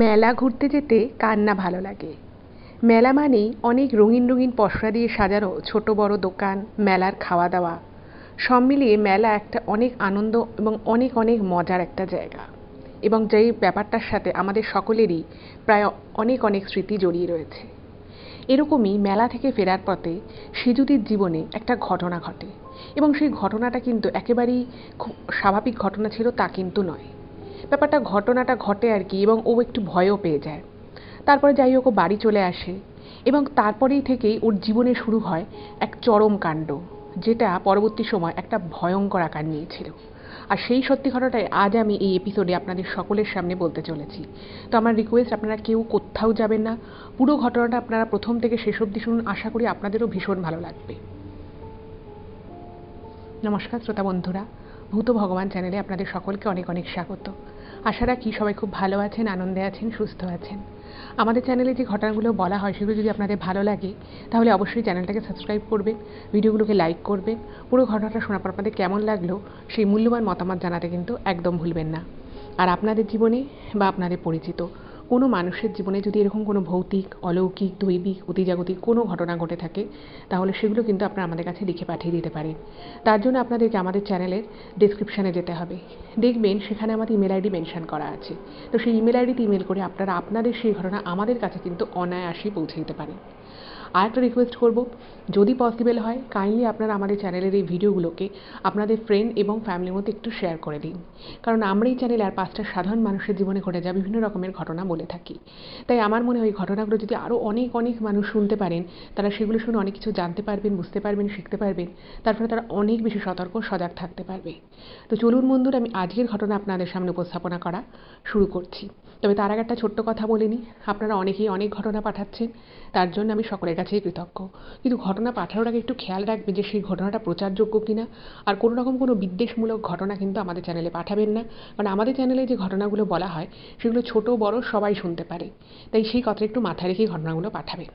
মেলা ঘুরতে যেতে কার না ভালো লাগে। মেলা মানেই অনেক রঙিন রঙিন পসরা দিয়ে সাজানো ছোট বড় দোকান, মেলার খাওয়া দাওয়া, সব মিলিয়ে মেলা একটা অনেক আনন্দ এবং অনেক অনেক মজার একটা জায়গা, এবং যেই ব্যাপারটার সাথে আমাদের সকলেরই প্রায় অনেক অনেক স্মৃতি জড়িয়ে রয়েছে। এরকমই মেলা থেকে ফেরার পথে সেজুতির জীবনে একটা ঘটনা ঘটে, এবং সেই ঘটনাটা কিন্তু একেবারেই খুব স্বাভাবিক ঘটনা ছিল তা কিন্তু নয়। ঘটনাটা ঘটে আর কি, এবং ও একটু ভয়ও পেয়ে যায়। তারপরে যাই হোক, ও বাড়ি চলে আসে, এবং তারপরেই থেকেই ওর জীবনে শুরু হয় এক চরম কাণ্ড, যেটা পরবর্তী সময় একটা ভয়ঙ্কর আকার নিয়েছিল। আর সেই সত্যি ঘটনাটাই আজ আমি এই এপিসোডে আপনাদের সকলের সামনে বলতে চলেছি। তো আমার রিকোয়েস্ট, আপনারা কেউ কোথাও যাবেন না, পুরো ঘটনাটা আপনারা প্রথম থেকে শেষ অবধি শুনুন। আশা করি আপনাদেরও ভীষণ ভালো লাগবে। নমস্কার শ্রোতা বন্ধুরা, ভূত ভগবান চ্যানেলে আপনাদের সকলকে অনেক অনেক স্বাগত। আশা রাখি সবাই খুব ভালো আছেন, আনন্দে আছেন, সুস্থ আছেন। আমাদের চ্যানেলে যে ঘটনাগুলো বলা হয় সেগুলো যদি আপনাদের ভালো লাগে তাহলে অবশ্যই চ্যানেলটাকে সাবস্ক্রাইব করবেন, ভিডিওগুলোকে লাইক করবেন। পুরো ঘটনাটা শোনার পর আপনাদের কেমন লাগলো সেই মূল্যবান মতামত জানাতে কিন্তু একদম ভুলবেন না। আর আপনাদের জীবনে বা আপনাদের পরিচিত কোনো মানুষের জীবনে যদি এরকম কোনো ভৌতিক, অলৌকিক, দৈবিক, অতিজাগতিক কোনো ঘটনা ঘটে থাকে তাহলে সেগুলো কিন্তু আপনারা আমাদের কাছে লিখে পাঠিয়ে দিতে পারেন। তার জন্য আপনাদেরকে আমাদের চ্যানেলের ডেসক্রিপশানে যেতে হবে। দেখবেন সেখানে আমাদের ইমেল আইডি মেনশন করা আছে। তো সেই ইমেল আইডিতে ইমেল করে আপনারা আপনাদের সেই ঘটনা আমাদের কাছে কিন্তু অনায়াসেই পৌঁছে দিতে পারেন। আর একটা রিকোয়েস্ট করব, যদি পসিবল হয় কাইন্ডলি আপনারা আমাদের চ্যানেলের এই ভিডিওগুলোকে আপনাদের ফ্রেন্ড এবং ফ্যামিলির মধ্যে একটু শেয়ার করে দিন। কারণ আমরা এই চ্যানেলে আর 5টা সাধারণ মানুষের জীবনে ঘটে যাওয়া বিভিন্ন রকমের ঘটনা বলে থাকি। তাই আমার মনে হয় এই ঘটনাগুলো যদি আরও অনেক অনেক মানুষ শুনতে পারেন, তারা সেগুলো শুনে অনেক কিছু জানতে পারবেন, বুঝতে পারবেন, শিখতে পারবেন। তার ফলে তারা অনেক বেশি সতর্ক, সজাগ থাকতে পারবে। তো চলুন বন্ধুরা, আমি আজকের ঘটনা আপনাদের সামনে উপস্থাপনা করা শুরু করছি। তবে তার আগে একটা ছোট্ট কথা বলে নিই। আপনারা অনেকেই অনেক ঘটনা পাঠাচ্ছেন, তার জন্য আমি সকলের কাছেই কৃতজ্ঞ। কিন্তু ঘটনা পাঠানোর আগে একটু খেয়াল রাখবেন যে সেই ঘটনাটা প্রচারযোগ্য কিনা। আর কোনো রকম কোনো বিদ্বেষমূলক ঘটনা কিন্তু আমাদের চ্যানেলে পাঠাবেন না, কারণ আমাদের চ্যানেলে যে ঘটনাগুলো বলা হয় সেগুলো ছোট বড় সবাই শুনতে পারে। তাই সেই কথাটা একটু মাথায় রেখেই ঘটনাগুলো পাঠাবেন।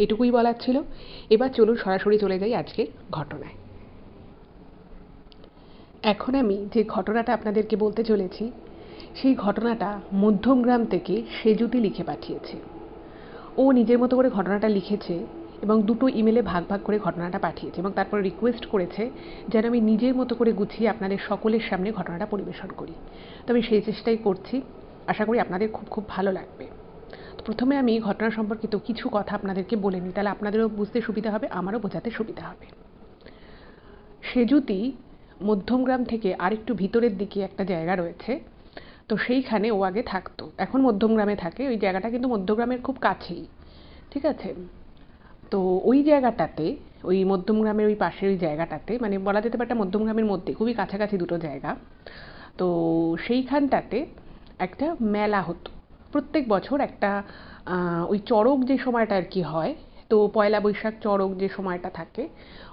এটুকুই বলার ছিল। এবার চলুন সরাসরি চলে যাই আজকের ঘটনায়। এখন আমি যে ঘটনাটা আপনাদেরকে বলতে চলেছি সেই ঘটনাটা মধ্যমগ্রাম থেকে সেজুতি লিখে পাঠিয়েছে। ও নিজের মতো করে ঘটনাটা লিখেছে এবং দুটো ইমেলে ভাগ ভাগ করে ঘটনাটা পাঠিয়েছে, এবং তারপর রিকোয়েস্ট করেছে যেন আমি নিজের মতো করে গুছিয়ে আপনাদের সকলের সামনে ঘটনাটা পরিবেশন করি। তো আমি সেই চেষ্টাই করছি। আশা করি আপনাদের খুব খুব ভালো লাগবে। তো প্রথমে আমি ঘটনা সম্পর্কিত কিছু কথা আপনাদেরকে বলে নিই, তাহলে আপনাদেরও বুঝতে সুবিধা হবে, আমারও বোঝাতে সুবিধা হবে। সেজুতি মধ্যমগ্রাম থেকে আরেকটু ভিতরের দিকে একটা জায়গা রয়েছে। তো সেইখানে ও আগে থাকতো, এখন মধ্যমগ্রামে থাকে। ওই জায়গাটা কিন্তু মধ্যমগ্রামের খুব কাছেই, ঠিক আছে? তো ওই জায়গাটাতে, ওই মধ্যমগ্রামের ওই পাশের ওই জায়গাটাতে, মানে বলা যেতে পারে মধ্যমগ্রামের মধ্যে খুবই কাছাকাছি দুটো জায়গা। তো সেইখানটাতে একটা মেলা হতো প্রত্যেক বছর। একটা ওই চড়ক যে সময়টা আর কি হয়, তো পয়লা বৈশাখ চড়ক যে সময়টা থাকে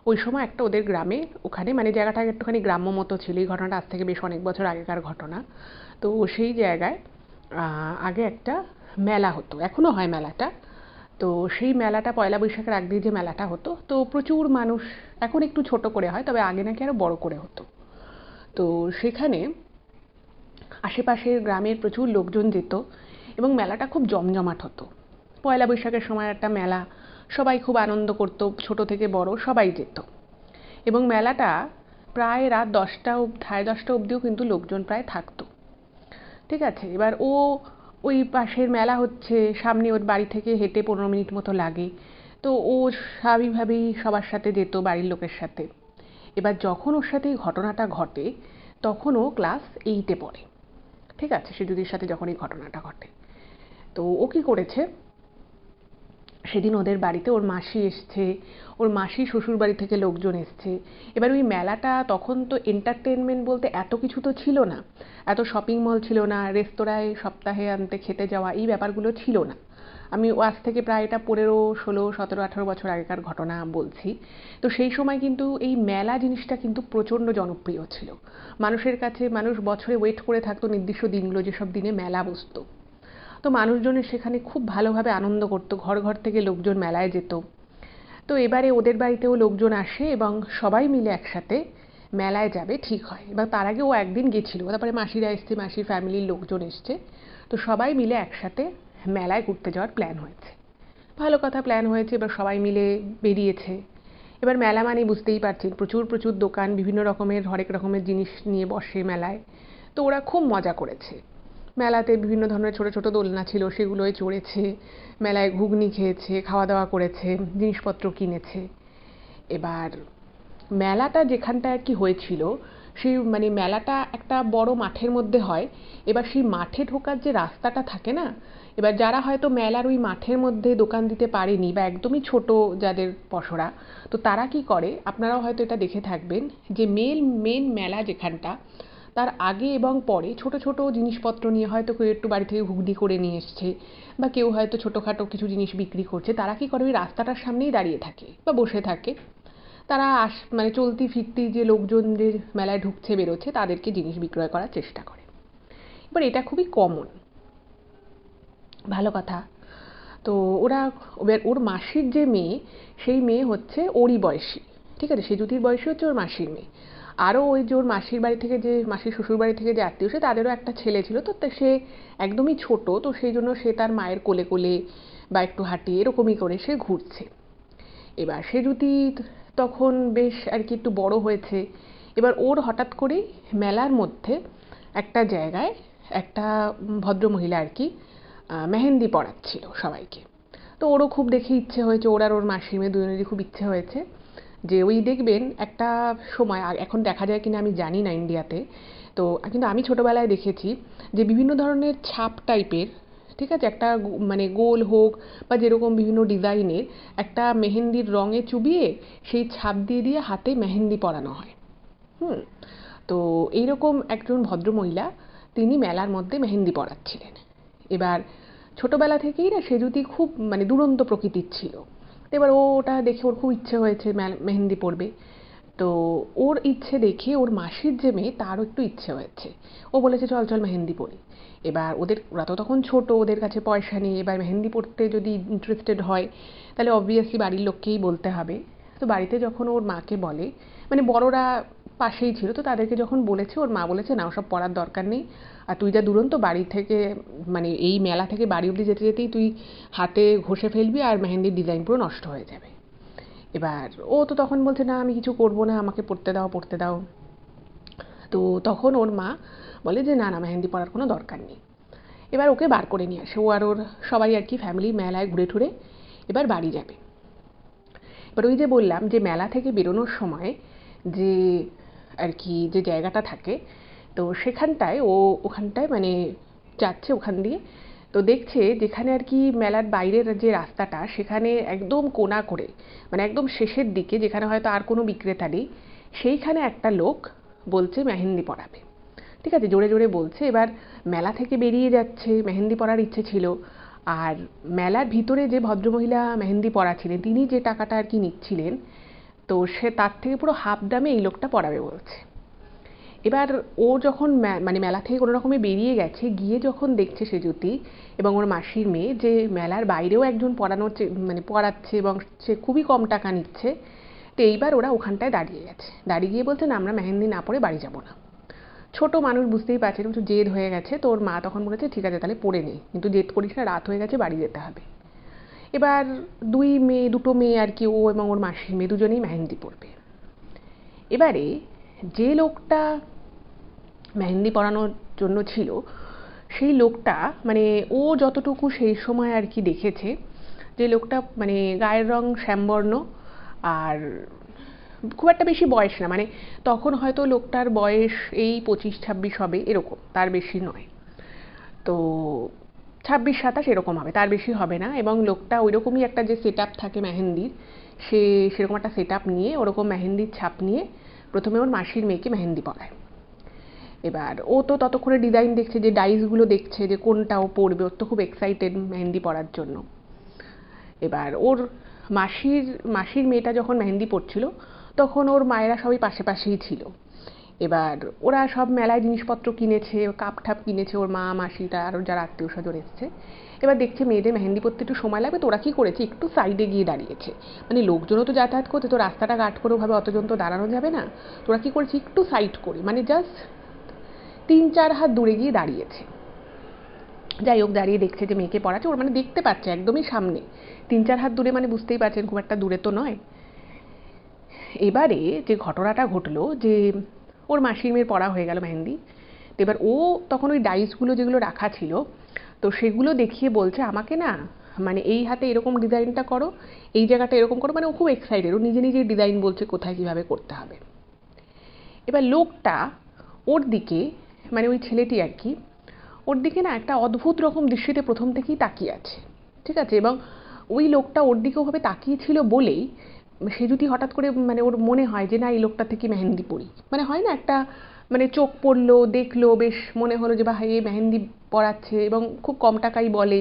ওই সময় একটা ওদের গ্রামে ওখানে, মানে জায়গাটা একটুখানি গ্রাম্য মতো ছিল। এই ঘটনাটা আজ থেকে বেশ অনেক বছর আগেকার ঘটনা। তো সেই জায়গায় আগে একটা মেলা হতো, এখনও হয় মেলাটা। তো সেই মেলাটা পয়লা বৈশাখের আগ দিয়ে যে মেলাটা হতো, তো প্রচুর মানুষ, এখন একটু ছোট করে হয়, তবে আগে নাকি আরও বড় করে হতো। তো সেখানে আশেপাশের গ্রামের প্রচুর লোকজন যেত এবং মেলাটা খুব জমজমাট হতো। পয়লা বৈশাখের সময় একটা মেলা, সবাই খুব আনন্দ করতো, ছোট থেকে বড় সবাই যেত। এবং মেলাটা প্রায় রাত 10টা, 10:30 অবধিও কিন্তু লোকজন প্রায় থাকতো, ঠিক আছে? এবার ও ওই পাশের মেলা হচ্ছে, সামনে ওর বাড়ি থেকে হেঁটে 15 মিনিট মতো লাগে। তো ও স্বাভাবিকভাবেই সবার সাথে যেত, বাড়ির লোকের সাথে। এবার যখন ওর সাথে এই ঘটনাটা ঘটে তখন ও ক্লাস 8-এ পড়ে, ঠিক আছে? সেজুদির সাথে যখন এই ঘটনাটা ঘটে, তো ও কী করেছে, সেদিন ওদের বাড়িতে ওর মাসি এসছে, ওর মাসি শ্বশুর বাড়ি থেকে লোকজন এসছে। এবার ওই মেলাটা, তখন তো এন্টারটেনমেন্ট বলতে এত কিছু তো ছিল না, এত শপিং মল ছিল না, রেস্তোরাঁয় সপ্তাহে আনতে খেতে যাওয়া, এই ব্যাপারগুলো ছিল না। আমি আজ থেকে প্রায় এটা 15, 16, 17, 18 বছর আগেকার ঘটনা বলছি। তো সেই সময় কিন্তু এই মেলা জিনিসটা কিন্তু প্রচণ্ড জনপ্রিয় ছিল মানুষের কাছে। মানুষ বছরে ওয়েট করে থাকতো নির্দিষ্ট দিনগুলো, যেসব দিনে মেলা বসতো। তো মানুষজনের সেখানে খুব ভালোভাবে আনন্দ করতো, ঘর ঘর থেকে লোকজন মেলায় যেত। তো এবারে ওদের বাড়িতেও লোকজন আসে এবং সবাই মিলে একসাথে মেলায় যাবে ঠিক হয়। এবার তার আগে ও একদিন গেছিল, তারপরে মাসিরা এসছে, মাসির ফ্যামিলির লোকজন এসছে, তো সবাই মিলে একসাথে মেলায় ঘুরতে যাওয়ার প্ল্যান হয়েছে। ভালো কথা, প্ল্যান হয়েছে, এবার সবাই মিলে বেরিয়েছে। এবার মেলা মানে বুঝতেই পারছেন, প্রচুর প্রচুর দোকান, বিভিন্ন রকমের হরেক রকমের জিনিস নিয়ে বসে মেলায়। তো ওরা খুব মজা করেছে। মেলাতে বিভিন্ন ধরনের ছোট ছোট দোলনা ছিল, সেগুলোয় চড়েছে, মেলায় ঘুগনি খেয়েছে, খাওয়া দাওয়া করেছে, জিনিসপত্র কিনেছে। এবার মেলাটা যেখানটায় আর কি হয়েছিল, সেই মানে মেলাটা একটা বড় মাঠের মধ্যে হয়। এবার সেই মাঠে ঢোকার যে রাস্তাটা থাকে না, এবার যারা হয়তো মেলার ওই মাঠের মধ্যে দোকান দিতে পারেনি বা একদমই ছোট যাদের পসরা, তো তারা কি করে, আপনারাও হয়তো এটা দেখে থাকবেন, যে মেন মেলা যেখানটা, তার আগে এবং পরে ছোট ছোট জিনিসপত্র নিয়ে হয়তো কেউ একটু বাড়ি থেকে ঘুগনি করে নিয়ে এসছে, বা কেউ হয়তো ছোটোখাটো কিছু জিনিস বিক্রি করছে, তারা কি করে ওই রাস্তাটার সামনেই দাঁড়িয়ে থাকে বা বসে থাকে। তারা মানে চলতি ফিরতি যে লোকজন যে মেলায় ঢুকছে বেরোচ্ছে তাদেরকে জিনিস বিক্রয় করার চেষ্টা করে। এবার এটা খুবই কমন, ভালো কথা। তো ওরা, ওর মাসির যে মেয়ে, সেই মেয়ে হচ্ছে ওরই বয়সী, ঠিক আছে, সেজুতির বয়সী হচ্ছে ওর মাসির মেয়ে। আরও ওই যে ওর মাসির বাড়ি থেকে যে মাসির শ্বশুর বাড়ি থেকে যে আত্মীয়, সে তাদেরও একটা ছেলে ছিল, তো সে একদমই ছোট, তো সেই জন্য সে তার মায়ের কোলে কোলে বা একটু হাঁটিয়ে এরকমই করে সে ঘুরছে। এবার সেজুতি তখন বেশ আর কি একটু বড় হয়েছে। এবার ওর হঠাৎ করেই মেলার মধ্যে একটা জায়গায় একটা ভদ্রমহিলা আর কি মেহেন্দি পড়াচ্ছিল সবাইকে। তো ওরও খুব দেখে ইচ্ছে হয়েছে, ওর আর ওর মাসির মেয়ে দুজনেরই খুব ইচ্ছে হয়েছে যে ওই দেখবেন একটা সময়, এখন দেখা যায় কিনা আমি জানি না ইন্ডিয়াতে, তো কিন্তু আমি ছোটোবেলায় দেখেছি যে বিভিন্ন ধরনের ছাপ টাইপের, ঠিক আছে, একটা মানে গোল হোক বা যেরকম বিভিন্ন ডিজাইনের একটা মেহেন্দির রঙে চুবিয়ে সেই ছাপ দিয়ে দিয়ে হাতে মেহেন্দি পরানো হয়। হুম। তো এইরকম একজন ভদ্রমহিলা, তিনি মেলার মধ্যে মেহেন্দি পরাচ্ছিলেন। এবার ছোটবেলা থেকেই না সেজুতি খুব মানে দুরন্ত প্রকৃতির ছিল। এবার ওটা দেখে ওর খুব ইচ্ছে হয়েছে মেহেন্দি পরবে। তো ওর ইচ্ছে দেখে ওর মাসির যে মেয়ে, তারও একটু ইচ্ছে হয়েছে। ও বলেছে চল চল মেহেন্দি পরি। এবার ওরা তো তখন ছোট, ওদের কাছে পয়সা নেই। এবার মেহেন্দি পড়তে যদি ইন্টারেস্টেড হয়, তাহলে অবভিয়াসলি বাড়ির লোককেই বলতে হবে। তো বাড়িতে যখন ওর মাকে বলে, মানে বড়রা পাশেই ছিল, তো তাদেরকে যখন বলেছে, ওর মা বলেছে না, ওসব পড়ার দরকার নেই। আর তুই যা দুরন্ত, বাড়ি থেকে মানে এই মেলা থেকে বাড়ি অবধি যেতে যেতেই তুই হাতে ঘষে ফেলবি আর মেহেন্দির ডিজাইন পুরো নষ্ট হয়ে যাবে। এবার ও তো তখন বলছে না আমি কিছু করবো না, আমাকে পড়তে দাও পড়তে দাও। তো তখন ওর মা বলে যে না না, মেহেন্দি পড়ার কোনো দরকার নেই। এবার ওকে বার করে নিয়ে আসে, ও আর ওর সবাই আর কি ফ্যামিলি মেলায় ঘুরে ঠুরে এবার বাড়ি যাবে। এবার ওই যে বললাম যে মেলা থেকে বেরোনোর সময় যে আর কি যে জায়গাটা থাকে, তো সেখানটায় ওখানটায় মানে যাচ্ছে ওখান দিয়ে। তো দেখছে যেখানে আর কি মেলার বাইরের যে রাস্তাটা, সেখানে একদম কোণা করে, মানে একদম শেষের দিকে যেখানে হয়তো আর কোনো বিক্রেতা নেই, সেইখানে একটা লোক বলছে মেহেন্দি পরাবে। ঠিক আছে, জোরে জোরে বলছে। এবার মেলা থেকে বেরিয়ে যাচ্ছে, মেহেন্দি পরার ইচ্ছে ছিল। আর মেলার ভিতরে যে ভদ্রমহিলা মেহেন্দি পরাছিলেন, তিনি যে টাকাটা আর কি নিচ্ছিলেন, তো সে তার থেকে পুরো হাফ দামে এই লোকটা পরাবে বলছে। এবার ও যখন মানে মেলা থেকে কোনো রকমে বেরিয়ে গেছে, গিয়ে যখন দেখছে সেজুতি এবং ওর মাসির মেয়ে যে মেলার বাইরেও একজন মানে পড়াচ্ছে এবং সে খুবই কম টাকা নিচ্ছে, তো এইবার ওরা ওখানটায় দাঁড়িয়ে গেছে। দাঁড়িয়ে গিয়ে বলছে না, আমরা মেহেন্দি না পরে বাড়ি যাবো না। ছোট মানুষ বুঝতেই পারছে, একটু জেদ হয়ে গেছে। তো ওর মা তখন বলেছে ঠিক আছে তাহলে পড়ে নে, কিন্তু জেদ করিস না, রাত হয়ে গেছে, বাড়ি যেতে হবে। এবার দুটো মেয়ে আর কি, ও এবং ওর মাসির মেয়ে দুজনেই মেহেন্দি পরবে। এবারে যে লোকটা মেহেন্দি পরানোর জন্য ছিল, সেই লোকটা মানে ও যতটুকু সেই সময় আর কি দেখেছে, যে লোকটা মানে গায়ের রং শ্যামবর্ণ, আর খুব একটা বেশি বয়স না, মানে তখন হয়তো লোকটার বয়স এই 25-26 হবে, এরকম, তার বেশি নয়। তো 26-27 এরকম হবে, তার বেশি হবে না। এবং লোকটা ওইরকমই একটা যে সেট আপ থাকে মেহেন্দির, সেরকম একটা সেট আপ নিয়ে, ওরকম মেহেন্দির ছাপ নিয়ে প্রথমে ওর মাসির মেয়েকে মেহেন্দি পরায়। এবার ও তো ততক্ষণে ডিজাইন দেখছে, যে ডাইসগুলো দেখছে যে কোনটা ও পরবে, ওর তো খুব এক্সাইটেড মেহেন্দি পরার জন্য। এবার ওর মাসির মেয়েটা যখন মেহেন্দি পড়ছিল, তখন ওর মায়েরা সবাই পাশে পাশেই ছিল। এবার ওরা সব মেলায় জিনিসপত্র কিনেছে, কাপ ঠাপ কিনেছে, ওর মা মাসিটা আরও যারা আত্মীয় স্বজন এসছে। এবার দেখছে মেয়েদের মেহেন্দি পড়তে একটু সময় লাগবে, তো ওরা কী করেছে, একটু সাইডে গিয়ে দাঁড়িয়েছে। মানে লোকজনও তো যাতায়াত করতে, তো রাস্তাটা গাট করে ওভাবে অতজন তো দাঁড়ানো যাবে না। তো ওরা কী করেছে, একটু সাইড করে, মানে জাস্ট 3-4 হাত দূরে গিয়ে দাঁড়িয়েছে। যাই হোক, দাঁড়িয়ে দেখছে যে মেয়েকে পড়াচ্ছে, ওর মানে দেখতে পাচ্ছে একদমই সামনে, 3-4 হাত দূরে, মানে বুঝতেই পারছেন খুব একটা দূরে তো নয়। এবারে যে ঘটনাটা ঘটলো, যে ওর মাসির মেয়ের পড়া হয়ে গেল মেহেন্দি। তো এবার ও তখন ওই ডাইসগুলো যেগুলো রাখা ছিল, তো সেগুলো দেখিয়ে বলছে আমাকে না, মানে এই হাতে এরকম ডিজাইনটা করো, এই জায়গাটা এরকম করো, মানে ও খুব এক্সাইটেড, ও নিজে নিজেই ডিজাইন বলছে কোথায় কীভাবে করতে হবে। এবার লোকটা ওর দিকে, মানে ওই ছেলেটি আর কি, ওর দিকে না একটা অদ্ভুত রকম দৃষ্টিতে প্রথম থেকেই তাকিয়ে আছে, ঠিক আছে? এবং ওই লোকটা ওর দিকে ওভাবে তাকিয়েছিল বলেই সে যদি হঠাৎ করে, মানে ওর মনে হয় যে না এই লোকটা থেকে মেহেন্দি পড়ি, মানে হয় না একটা, মানে চোখ পড়লো, দেখলো, বেশ মনে হলো যে বাহ এই মেহেন্দি পড়াচ্ছে, এবং খুব কম টাকাই বলে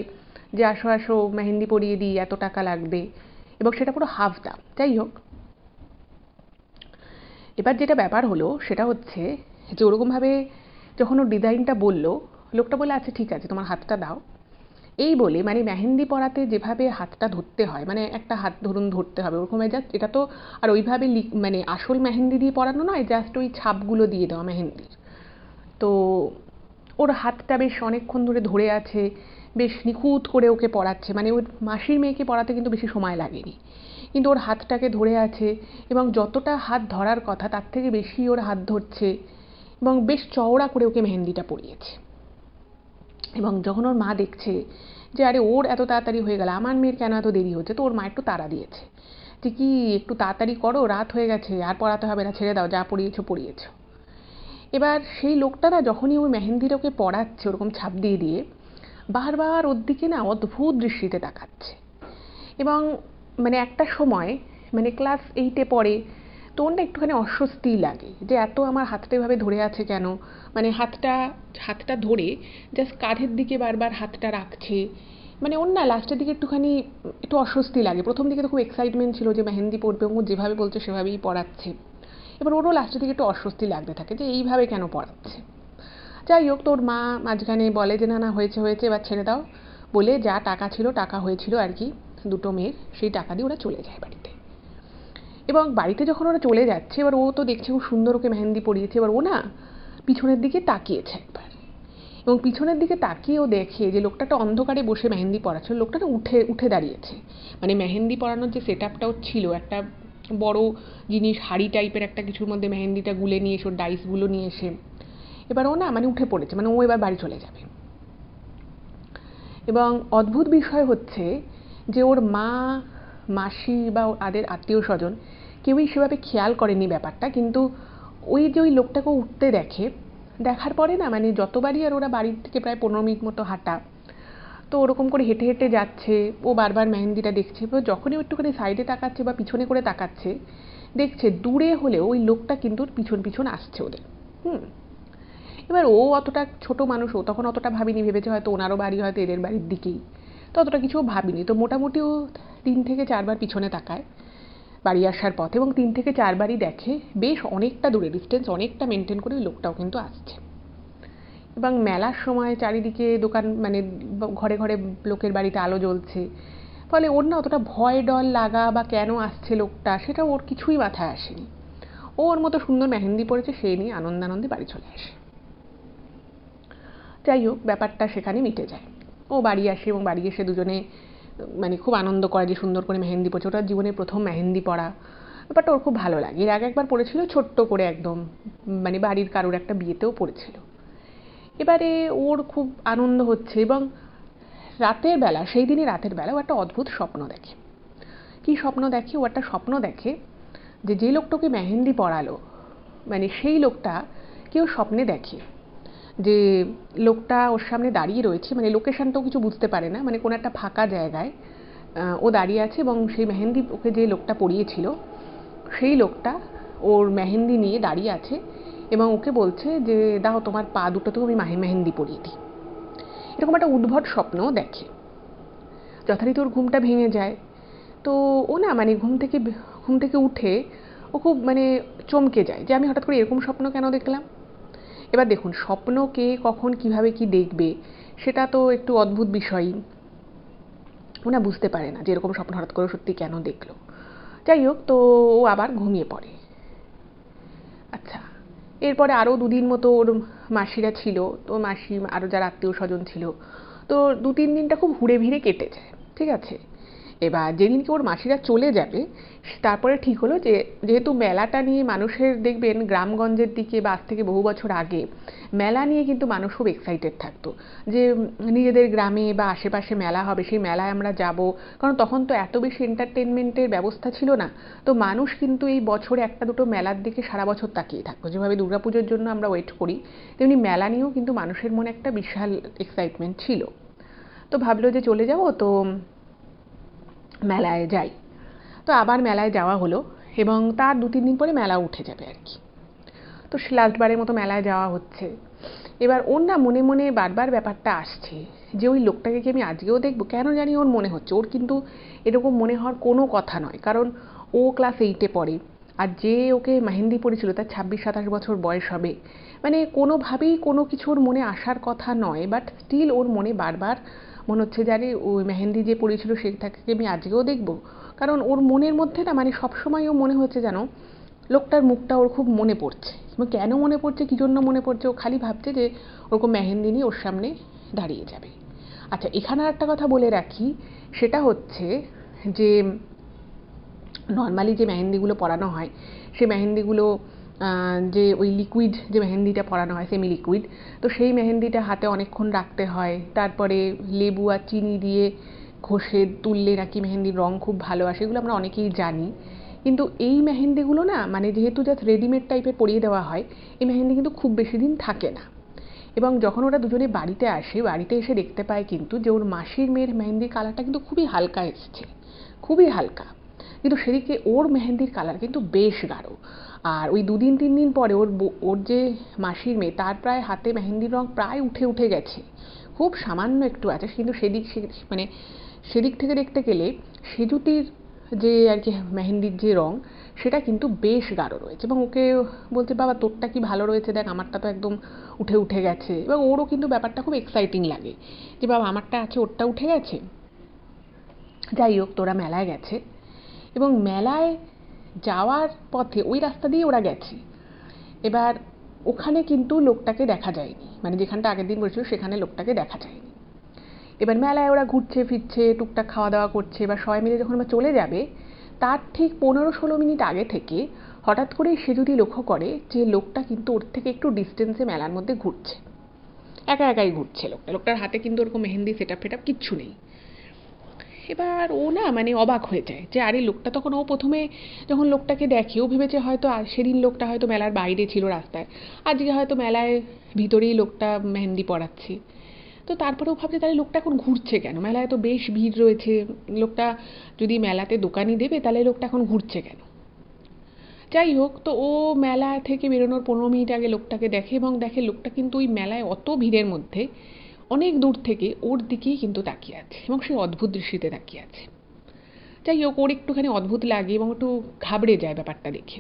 যে আসো আসো মেহেন্দি পরিয়ে দিই, এত টাকা লাগবে, এবং সেটা পুরো হাফ দাম। যাই হোক, এবার যেটা ব্যাপার হলো সেটা হচ্ছে যে ওরকমভাবে যখন ওর ডিজাইনটা বললো, লোকটা বলে আচ্ছা ঠিক আছে তোমার হাতটা দাও, এই বলে, মানে মেহেন্দি পরাতে যেভাবে হাতটা ধরতে হয়, মানে একটা হাত ধরুন ধরতে হবে ওরকম, জাস্ট এটা তো আর ওইভাবে মানে আসল মেহেন্দি দিয়ে পরানো নয়, জাস্ট ওই ছাপগুলো দিয়ে দেওয়া মেহেন্দির। তো ওর হাতটা বেশ অনেকক্ষণ ধরে ধরে আছে, বেশ নিখুঁত করে ওকে পড়াচ্ছে, মানে ওর মাসির মেয়েকে পড়াতে কিন্তু বেশি সময় লাগেনি, কিন্তু ওর হাতটাকে ধরে আছে, এবং যতটা হাত ধরার কথা তার থেকে বেশি ওর হাত ধরছে, এবং বেশ চওড়া করে ওকে মেহেন্দিটা পরিয়েছে। এবং যখন ওর মা দেখছে যে আরে ওর এত তাড়াতাড়ি হয়ে গেল, আমার মেয়ের কেন এত দেরি হচ্ছে, তো ওর মা একটু তাড়া দিয়েছে যে কি একটু তাড়াতাড়ি করো, রাত হয়ে গেছে, আর পড়াতে হবে না, ছেড়ে দাও, যা পড়িয়েছো পড়িয়েছো। এবার সেই লোকটা না যখনই ওই মেহেন্দির ওকে পড়াচ্ছে ওরকম ছাপ দিয়ে দিয়ে, বারবার ওর দিকে না অদ্ভুত দৃষ্টিতে তাকাচ্ছে। এবং মানে একটা সময়, মানে ক্লাস 8-এ পড়ে, তো ওর না একটুখানি অস্বস্তি লাগে যে এত আমার হাতটা এভাবে ধরে আছে কেন, মানে হাতটা হাতটা ধরে জাস্ট কাঁধের দিকে বারবার হাতটা রাখছে, মানে ওর না লাস্টের দিকে একটুখানি একটু অস্বস্তি লাগে। প্রথম দিকে তো খুব এক্সাইটমেন্ট ছিল যে মেহেন্দি পড়বে, ও যেভাবে বলছে সেভাবেই পড়াচ্ছে, এবার ওরও লাস্টের দিকে একটু অস্বস্তি লাগতে থাকে যে এইভাবে কেন পড়াচ্ছে। যাই হোক, তোর মা মাঝখানে বলে যে না না হয়েছে হয়েছে, এবার ছেড়ে দাও, বলে যা টাকা ছিল, টাকা হয়েছিল আর কি দুটো মেয়ের, সেই টাকা দিয়ে ওরা চলে যায় বাড়িতে। এবং বাড়িতে যখন ওরা চলে যাচ্ছে, এবার ও তো দেখছে খুব সুন্দর ওকে মেহেন্দি পরিয়েছে, এবার ও না পিছনের দিকে তাকিয়েছে একবার, এবং পিছনের দিকে তাকিয়ে ও দেখে যে লোকটা একটা অন্ধকারে বসে মেহেন্দি পড়াচ্ছে, লোকটা না উঠে উঠে দাঁড়িয়েছে, মানে মেহেন্দি পরানোর যে সেট আপটাও ছিল, একটা বড় জিনিস হাড়ি টাইপের একটা কিছুর মধ্যে মেহেন্দিটা গুলে নিয়ে এসে, ওর ডাইসগুলো নিয়ে এসে, এবার ও না মানে উঠে পড়েছে, মানে ও এবার বাড়ি চলে যাবে। এবং অদ্ভুত বিষয় হচ্ছে যে ওর মা, মাসি বা ওদের আত্মীয় স্বজন কেউই সেভাবে খেয়াল করেনি ব্যাপারটা, কিন্তু ওই যে ওই লোকটাকে উঠতে দেখে, দেখার পরে না মানে যতবারই, আর ওরা বাড়ির থেকে প্রায় 15 মিনিট মতো হাঁটা, তো ওরকম করে হেঁটে হেঁটে যাচ্ছে, ও বারবার মেহেন্দিটা দেখছে, এবার যখনই ও একটুখানি সাইডে তাকাচ্ছে বা পিছনে করে তাকাচ্ছে, দেখছে দূরে হলেও ওই লোকটা কিন্তু পিছন পিছন আসছে ওদের। এবার ও অতটা ছোট মানুষ, ও তখন অতটা ভাবিনি, ভেবেছে হয়তো ওনারও বাড়ি হয়তো এদের বাড়ির দিকেই, তো অতটা কিছু ভাবিনি। তো মোটামুটি ও 3 থেকে 4 বার পিছনে তাকায় বাড়ি আসার পথে, এবং 3 থেকে 4 বারই দেখে বেশ অনেকটা দূরে, ডিস্টেন্স অনেকটা মেনটেন করে ওই লোকটাও কিন্তু আসছে। এবং মেলার সময় চারিদিকে দোকান, মানে ঘরে ঘরে লোকের বাড়িতে আলো জ্বলছে, ফলে ওর না অতটা ভয় ডর লাগা বা কেন আসছে লোকটা সেটা ওর কিছুই মাথায় আসেনি। ও ওর মতো সুন্দর মেহেন্দি পড়েছে সেই নিয়ে আনন্দানন্দে বাড়ি চলে আসে। যাই হোক, ব্যাপারটা সেখানে মিটে যায়। ও বাড়ি আসে, এবং বাড়ি এসে দুজনে মানে খুব আনন্দ করে যে সুন্দর করে মেহেন্দি পড়ছে, ওটার জীবনের প্রথম মেহেন্দি পড়া, ব্যাপারটা ওর খুব ভালো লাগে। এর আগে একবার পড়েছিল ছোট্ট করে একদম, মানে বাড়ির কারোর একটা বিয়েতেও পড়েছিল। এবারে ওর খুব আনন্দ হচ্ছে, এবং রাতের বেলা, সেই দিনই রাতের বেলা ও একটা অদ্ভুত স্বপ্ন দেখে। কি স্বপ্ন দেখে? ও একটা স্বপ্ন দেখে যে যে লোকটাকে মেহেন্দি পড়ালো, মানে সেই লোকটা কেউ স্বপ্নে দেখে যে লোকটা ওর সামনে দাঁড়িয়ে রয়েছে, মানে লোকেশনটাও কিছু বুঝতে পারে না, মানে কোনো একটা ফাঁকা জায়গায় ও দাঁড়িয়ে আছে, এবং সেই মেহেন্দি ওকে যে লোকটা পরিয়েছিল সেই লোকটা ওর মেহেন্দি নিয়ে দাঁড়িয়ে আছে, এবং ওকে বলছে যে দাও তোমার পা দুটোতেও আমি মেহেন্দি পরিয়ে দিই। এরকম একটা উদ্ভট স্বপ্নও দেখে। যথারীতি ওর ঘুমটা ভেঙে যায়। তো ও না মানে ঘুম থেকে উঠে ও খুব মানে চমকে যায় যে আমি হঠাৎ করে এরকম স্বপ্ন কেন দেখলাম। এবার দেখুন, স্বপ্ন কে কখন কিভাবে কি দেখবে সেটা তো একটু অদ্ভুত বিষয়ই, ও না বুঝতে পারে না যে এরকম স্বপ্ন হঠাৎ করে সত্যি কেন দেখলো। যাই হোক, তো ও আবার ঘুমিয়ে পড়ে। আচ্ছা, এরপরে আরও 2 দিন মতো ওর মাসিরা ছিল, তো মাসি আরও যারা আত্মীয় স্বজন ছিল, তো 2-3 দিনটা খুব ঘুরে ভিড়ে কেটে যায়, ঠিক আছে। এবার যেদিনকে ওর মাসিরা চলে যাবে তারপরে ঠিক হলো যে যেহেতু মেলাটা নিয়ে মানুষের দেখবেন গ্রামগঞ্জের দিকে বা আজ থেকে বহু বছর আগে মেলা নিয়ে কিন্তু মানুষ খুব এক্সাইটেড থাকতো যে নিজেদের গ্রামে বা আশেপাশে মেলা হবে, সেই মেলায় আমরা যাব। কারণ তখন তো এত বেশি এন্টারটেনমেন্টের ব্যবস্থা ছিল না, তো মানুষ কিন্তু এই বছরে একটা দুটো মেলার দিকে সারা বছর তাকিয়ে থাকতো। যেভাবে দুর্গাপুজোর জন্য আমরা ওয়েট করি, তেমনি মেলা নিয়েও কিন্তু মানুষের মনে একটা বিশাল এক্সাইটমেন্ট ছিল। তো ভাবলো যে চলে যাব, তো মেলায় যাই। তো আবার মেলায় যাওয়া হলো এবং তার 2-3 দিন পরে মেলা উঠে যাবে আর কি। তো সে লাস্টবারের মতো মেলায় যাওয়া হচ্ছে। এবার ওর না মনে মনে বারবার ব্যাপারটা আসছে যে ওই লোকটাকে কি আমি আজকেও দেখবো। কেন জানি ওর মনে হচ্ছে, ওর কিন্তু এরকম মনে হওয়ার কোনো কথা নয়, কারণ ও ক্লাস 8-এ পড়ে আর যে ওকে মেহেন্দি পড়েছিল তার 26-27 বছর বয়স হবে। মানে কোনোভাবেই কোনো কিছু ওর মনে আসার কথা নয়, বাট স্টিল ওর মনে বারবার মনে হচ্ছে যে আরে ওই মেহেন্দি যে পড়েছিল সে তাকে আমি আজকেও দেখবো। কারণ ওর মনের মধ্যে না মানে সবসময় ও মনে হচ্ছে যেন লোকটার মুখটা ওর খুব মনে পড়ছে। এবং কেন মনে পড়ছে, কী জন্য মনে পড়ছে, ও খালি ভাবছে যে ওরকম মেহেন্দি নিয়ে ওর সামনে দাঁড়িয়ে যাবে। আচ্ছা, এখানে আর একটা কথা বলে রাখি, সেটা হচ্ছে যে নর্মালি যে মেহেন্দিগুলো পরানো হয় সেই মেহেন্দিগুলো যে ওই লিকুইড যে মেহেন্দিটা পরানো হয় সেমি লিকুইড, তো সেই মেহেন্দিটা হাতে অনেকক্ষণ রাখতে হয়, তারপরে লেবু আর চিনি দিয়ে ঘষে তুললে নাকি মেহেন্দির রং খুব ভালো আসে, এগুলো আমরা অনেকেই জানি। কিন্তু এই মেহেন্দিগুলো না মানে যেহেতু জাস্ট রেডিমেড টাইপের পরিয়ে দেওয়া হয়, এই মেহেন্দি কিন্তু খুব বেশি দিন থাকে না। এবং যখন ওরা দুজনে বাড়িতে আসে, বাড়িতে এসে দেখতে পায় কিন্তু যে ওর মাসির মেয়ের মেহেন্দির কালারটা কিন্তু খুবই হালকা এসছে, খুবই হালকা। কিন্তু সেদিকে ওর মেহেন্দির কালার কিন্তু বেশ গাঢ়। আর ওই 2-3 দিন পরে ওর যে মাসির মেয়ে তার প্রায় হাতে মেহেন্দির রং প্রায় উঠে গেছে, খুব সামান্য একটু আছে। কিন্তু মানে সেদিক থেকে দেখতে গেলে সেজুতির যে আর কি মেহেন্দির যে রং সেটা কিন্তু বেশ গাঢ় রয়েছে। এবং ওকে বলছে বাবা তোরটা কি ভালো রয়েছে দেখ, আমারটা তো একদম উঠে গেছে। এবং ওরও কিন্তু ব্যাপারটা খুব এক্সাইটিং লাগে যে বাবা আমারটা আছে ওরটা উঠে গেছে। যাই হোক, তোরা মেলায় গেছে এবং মেলায় যাওয়ার পথে ওই রাস্তা দিয়ে ওরা গেছে। এবার ওখানে কিন্তু লোকটাকে দেখা যায়নি, মানে যেখানটা আগের দিন বলেছিল সেখানে লোকটাকে দেখা যায়নি। এবার মেলায় ওরা ঘুরছে ফিরছে, টুকটাক খাওয়া দাওয়া করছে। এবার সবাই মিলে যখন ওরা চলে যাবে তার ঠিক 15-16 মিনিট আগে থেকে হঠাৎ করেই সে যদি লক্ষ্য করে যে লোকটা কিন্তু ওর থেকে একটু ডিস্টেন্সে মেলার মধ্যে ঘুরছে, একা একাই ঘুরছে। লোকটার হাতে কিন্তু ওরকম মেহেন্দি সেটআপ ফেটআপ কিচ্ছু নেই। এবার ও না মানে অবাক হয়ে যায় যে আরে লোকটা, তখন ও প্রথমে যখন লোকটাকে দেখে ও ভেবেছে হয়তো সেদিন লোকটা হয়তো মেলার বাইরে ছিল রাস্তায়, আজকে হয়তো মেলায় ভিতরেই লোকটা মেহেন্দি পড়াচ্ছে। তো তারপরেও ভাবছে তাহলে লোকটা এখন ঘুরছে কেন, মেলায় তো বেশ ভিড় রয়েছে, লোকটা যদি মেলাতে দোকানই দেবে তাহলে লোকটা এখন ঘুরছে কেন। যাই হোক, তো ও মেলা থেকে বেরোনোর 15 মিনিট আগে লোকটাকে দেখে এবং দেখে লোকটা কিন্তু ওই মেলায় অত ভিড়ের মধ্যে অনেক দূর থেকে ওর দিকেই কিন্তু তাকিয়ে আছে এবং সে অদ্ভুত দৃষ্টিতে তাকিয়ে আছে। যাই হোক, ওর একটুখানি অদ্ভুত লাগে এবং একটু ঘাবড়ে যায় ব্যাপারটা দেখে।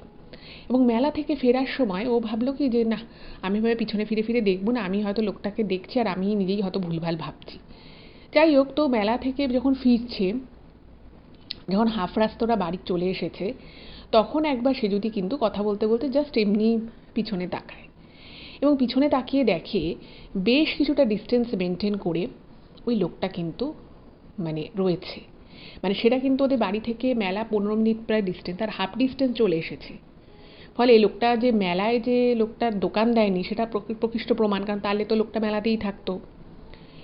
এবং মেলা থেকে ফেরার সময় ও ভাবলো কি যে না, আমি ভাবে পিছনে ফিরে ফিরে দেখবো না, আমি হয়তো লোকটাকে দেখছি আর আমি নিজেই হয়তো ভুলভাল ভাবছি। যাই হোক, তো মেলা থেকে যখন ফিরছে, যখন হাফ রাস্তাটা বাড়ি চলে এসেছে, তখন একবার সে যদি কিন্তু কথা বলতে বলতে জাস্ট এমনি পিছনে তাকায় এবং পিছনে তাকিয়ে দেখে বেশ কিছুটা ডিস্টেন্স মেনটেন করে ওই লোকটা কিন্তু মানে রয়েছে। মানে সেটা কিন্তু ওদের বাড়ি থেকে মেলা 15 মিনিট প্রায় ডিস্টেন্স, আর হাফ ডিস্টেন্স চলে এসেছে। ফলে লোকটা যে মেলায় যে লোকটার দোকান দেয়নি সেটা প্রকৃষ্ট প্রমাণ, কারণ তাহলে তো লোকটা মেলাতেই থাকতো।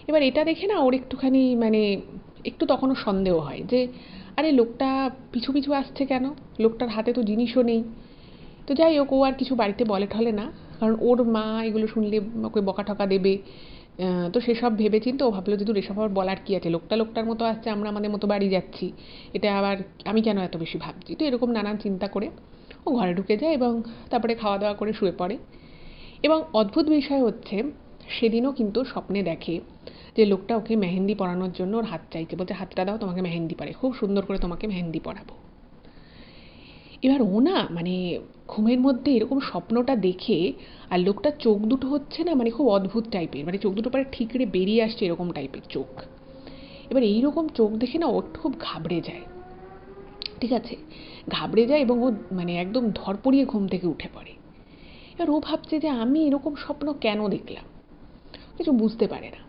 এবার এটা দেখে না ওর একটুখানি মানে একটু তখনও সন্দেহ হয় যে আরে লোকটা পিছু পিছু আসছে কেন, লোকটার হাতে তো জিনিসও নেই। তো যাই হোক, ও আর কিছু বাড়িতে বলে ঠলে না, কারণ ওর মা এগুলো শুনলে ওকে বকা ঠকা দেবে। তো সেসব ভেবেচিন্তে ও ভাবলো যে দূর এসব আবার বলার কী আছে, লোকটা লোকটার মতো আসছে, আমরা আমাদের মতো বাড়ি যাচ্ছি, এটা আবার আমি কেন এত বেশি ভাবছি। তো এরকম নানান চিন্তা করে ও ঘরে ঢুকে যায় এবং তারপরে খাওয়া দাওয়া করে শুয়ে পড়ে। এবং অদ্ভুত বিষয় হচ্ছে সেদিনও কিন্তু স্বপ্নে দেখে যে লোকটা ওকে মেহেন্দি পরানোর জন্য ওর হাত চাইছে, বলছে হাতটা দাও তোমাকে মেহেন্দি পরাই, খুব সুন্দর করে তোমাকে মেহেন্দি পরাবো। এবার ও না মানে ঘুমের মধ্যে এরকম স্বপ্নটা দেখে, আর লোকটার চোখ দুটো হচ্ছে না মানে খুব অদ্ভুত টাইপের, মানে চোখ দুটো পরে ঠিকরে বেরিয়ে আসছে এরকম টাইপের চোখ। এবার এইরকম চোখ দেখে না ও খুব ঘাবড়ে যায়, ঠিক আছে, ঘাবড়ে যায় এবং ও মানে একদম ধরপড়িয়ে ঘুম থেকে উঠে পড়ে। এবার ও ভাবছে যে আমি এরকম স্বপ্ন কেন দেখলাম, কিছু বুঝতে পারে না।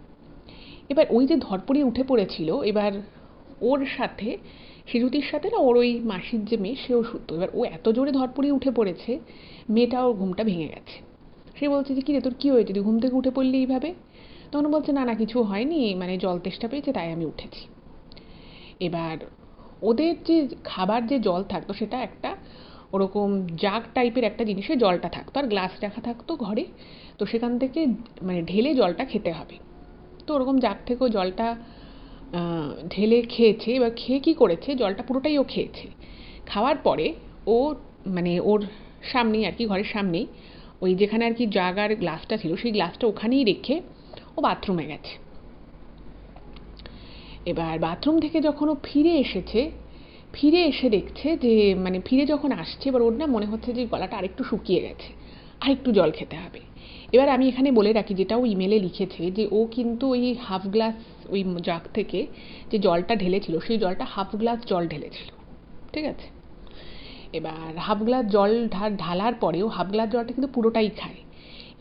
এবার ওই যে ধরপড়িয়ে উঠে পড়েছিল, এবার ওর সাথে শিশুটির সাথে না ওর ওই মাসির যে মেয়ে সেও শুতো। এবার ও এত জোরে ধরপড়িয়ে উঠে পড়েছে, মেয়েটা ওর ঘুমটা ভেঙে গেছে। সে বলছে যে কিরে তোর কি হয়েছে, তুই ঘুম থেকে উঠে পড়লি এইভাবে? তখন বলছে না না কিছু হয়নি, মানে জল তেষ্টা পেয়েছে তাই আমি উঠেছি। এবার ওদের যে খাবার যে জল থাকতো সেটা একটা ওরকম জাগ টাইপের একটা জিনিসে জলটা থাকতো, আর গ্লাস রাখা থাকতো ঘরে। তো সেখান থেকে মানে ঢেলে জলটা খেতে হবে। তো ওরকম জাগ থেকেও জলটা ঢেলে খেয়েছে। এবার খেয়ে কী করেছে, জলটা পুরোটাই ও খেয়েছে। খাওয়ার পরে ও মানে ওর সামনেই আর কি, ঘরের সামনেই ওই যেখানে আর কি জাগ আর গ্লাসটা ছিল সেই গ্লাসটা ওখানেই রেখে ও বাথরুমে গেছে। এবার বাথরুম থেকে যখন ও ফিরে এসেছে, ফিরে এসে দেখছে যে মানে ফিরে যখন আসছে, এবার ওর না মনে হচ্ছে যে গলাটা আরেকটু শুকিয়ে গেছে, আরেকটু জল খেতে হবে। এবার আমি এখানে বলে রাখি, যেটা ও ইমেলে লিখেছে, যে ও কিন্তু ওই হাফ গ্লাস ওই জাগ থেকে যে জলটা ঢেলেছিল সেই জলটা হাফ গ্লাস জল ঢেলেছিল, ঠিক আছে? এবার হাফ গ্লাস জল ঢালার পরেও হাফ গ্লাস জলটা কিন্তু পুরোটাই খায়।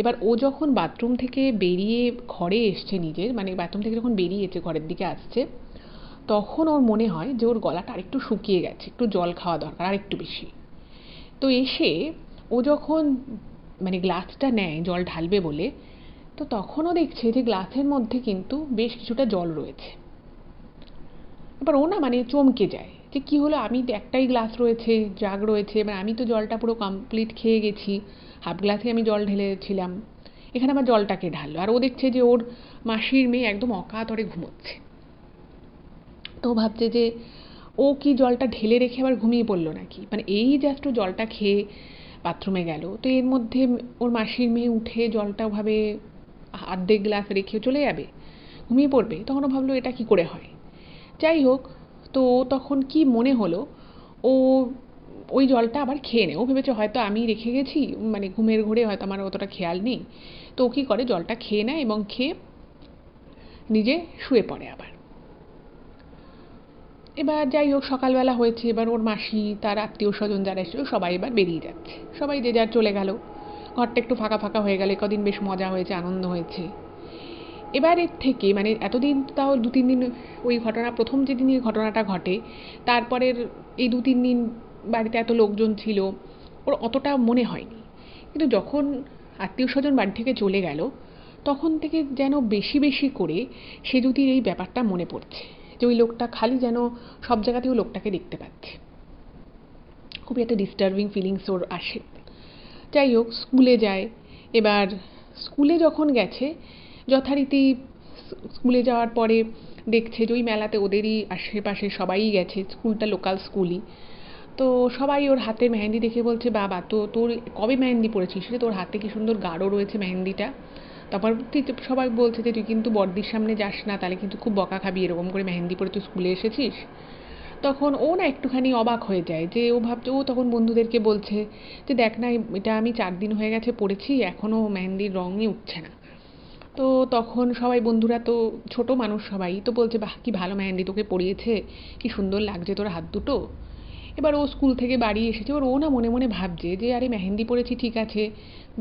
এবার ও যখন বাথরুম থেকে বেরিয়ে ঘরে এসছে নিজের, মানে বাথরুম থেকে যখন বেরিয়েছে ঘরের দিকে আসছে, তখন ওর মনে হয় যে ওর গলাটা আরেকটু শুকিয়ে গেছে, একটু জল খাওয়া দরকার আর একটু বেশি। তো এসে ও যখন মানে গ্লাসটা নেয় জল ঢালবে বলে, তো তখনও দেখছে যে গ্লাসের মধ্যে কিন্তু বেশ কিছুটা জল রয়েছে। এবার ও না মানে চমকে যায় যে কি হলো, আমি তো একটাই গ্লাস রয়েছে, জাগ রয়েছে, এবার আমি তো জলটা পুরো কমপ্লিট খেয়ে গেছি, হাফ গ্লাসে আমি জল ঢেলেছিলাম, এখানে আবার জলটাকে ঢাললো। আর ও দেখছে যে ওর মাসির মেয়ে একদম অকাতরে ঘুমোচ্ছে। তো ভাবছে যে ও কি জলটা ঢেলে রেখে আবার ঘুমিয়ে পড়লো নাকি, মানে এই জাস্ট ও জলটা খেয়ে বাথরুমে গেল, তো এর মধ্যে ওর মাসির মেয়ে উঠে জলটা ওভাবে অর্ধেক গ্লাস রেখে চলে যাবে, ঘুমিয়ে পড়বে। তখন ও ভাবলো এটা কি করে হয়। যাই হোক, তো তখন কি মনে হলো, ও ওই জলটা আবার খেয়ে নেয়। ও ভেবেছে হয়তো আমি রেখে গেছি, মানে ঘুমের ঘোরে হয়তো আমার অতটা খেয়াল নেই। তো ও কী করে, জলটা খেয়ে নেয় এবং খেয়ে নিজে শুয়ে পড়ে আবার। এবার যাই হোক সকালবেলা হয়েছে, এবার ওর মাসি তার আত্মীয় স্বজন যারা এসেছিল সবাই এবার বেরিয়ে যাচ্ছে, সবাই যে যার চলে গেল। ঘরটা একটু ফাঁকা ফাঁকা হয়ে গেল, কদিন বেশ মজা হয়েছে, আনন্দ হয়েছে। এবার এর থেকে মানে এতদিন তাও 2-3 দিন ওই ঘটনা, প্রথম যেদিন এই ঘটনাটা ঘটে তারপরের এই 2-3 দিন বাড়িতে এত লোকজন ছিল, ওর অতটা মনে হয়নি। কিন্তু যখন আত্মীয় স্বজন বাড়ি থেকে চলে গেল, তখন থেকে যেন বেশি বেশি করে সেজুতির এই ব্যাপারটা মনে পড়ছে, যে ওই লোকটা খালি যেন সব জায়গাতে ওই লোকটাকে দেখতে পাচ্ছে। খুবই একটা ডিস্টার্বিং ফিলিংস ওর আসে। যাই হোক স্কুলে যায়। এবার স্কুলে যখন গেছে, যথারীতি স্কুলে যাওয়ার পরে দেখছে যে ওই মেলাতে ওদেরই আশেপাশে সবাই গেছে, স্কুলটা লোকাল স্কুলই। তো সবাই ওর হাতে মেহেন্দি দেখে বলছে বাবা তো তোর কবে মেহেন্দি পড়েছিস রে, তোর হাতে কি সুন্দর গাঢ় রয়েছে মেহেন্দিটা। তারপর সবাই বলছে যে তুই কিন্তু বড়দির সামনে যাস না, তাহলে কিন্তু খুব বকা খাবি, এরকম করে মেহেন্দি পরে তুই স্কুলে এসেছিস। তখন ও না একটুখানি অবাক হয়ে যায়, যে ও ভাবছে, ও তখন বন্ধুদেরকে বলছে যে দেখ না এটা আমি 4 দিন হয়ে গেছে পড়েছি, এখনও মেহেন্দির রঙই উঠছে না। তো তখন সবাই বন্ধুরা তো ছোট মানুষ সবাই তো বলছে বাহ কি ভালো মেহেন্দি তোকে পরিয়েছে, কি সুন্দর লাগছে তোর হাত দুটো। এবার ও স্কুল থেকে বাড়ি এসেছে, এবার ও না মনে মনে ভাবছে যে আরে মেহেন্দি পরেছি ঠিক আছে,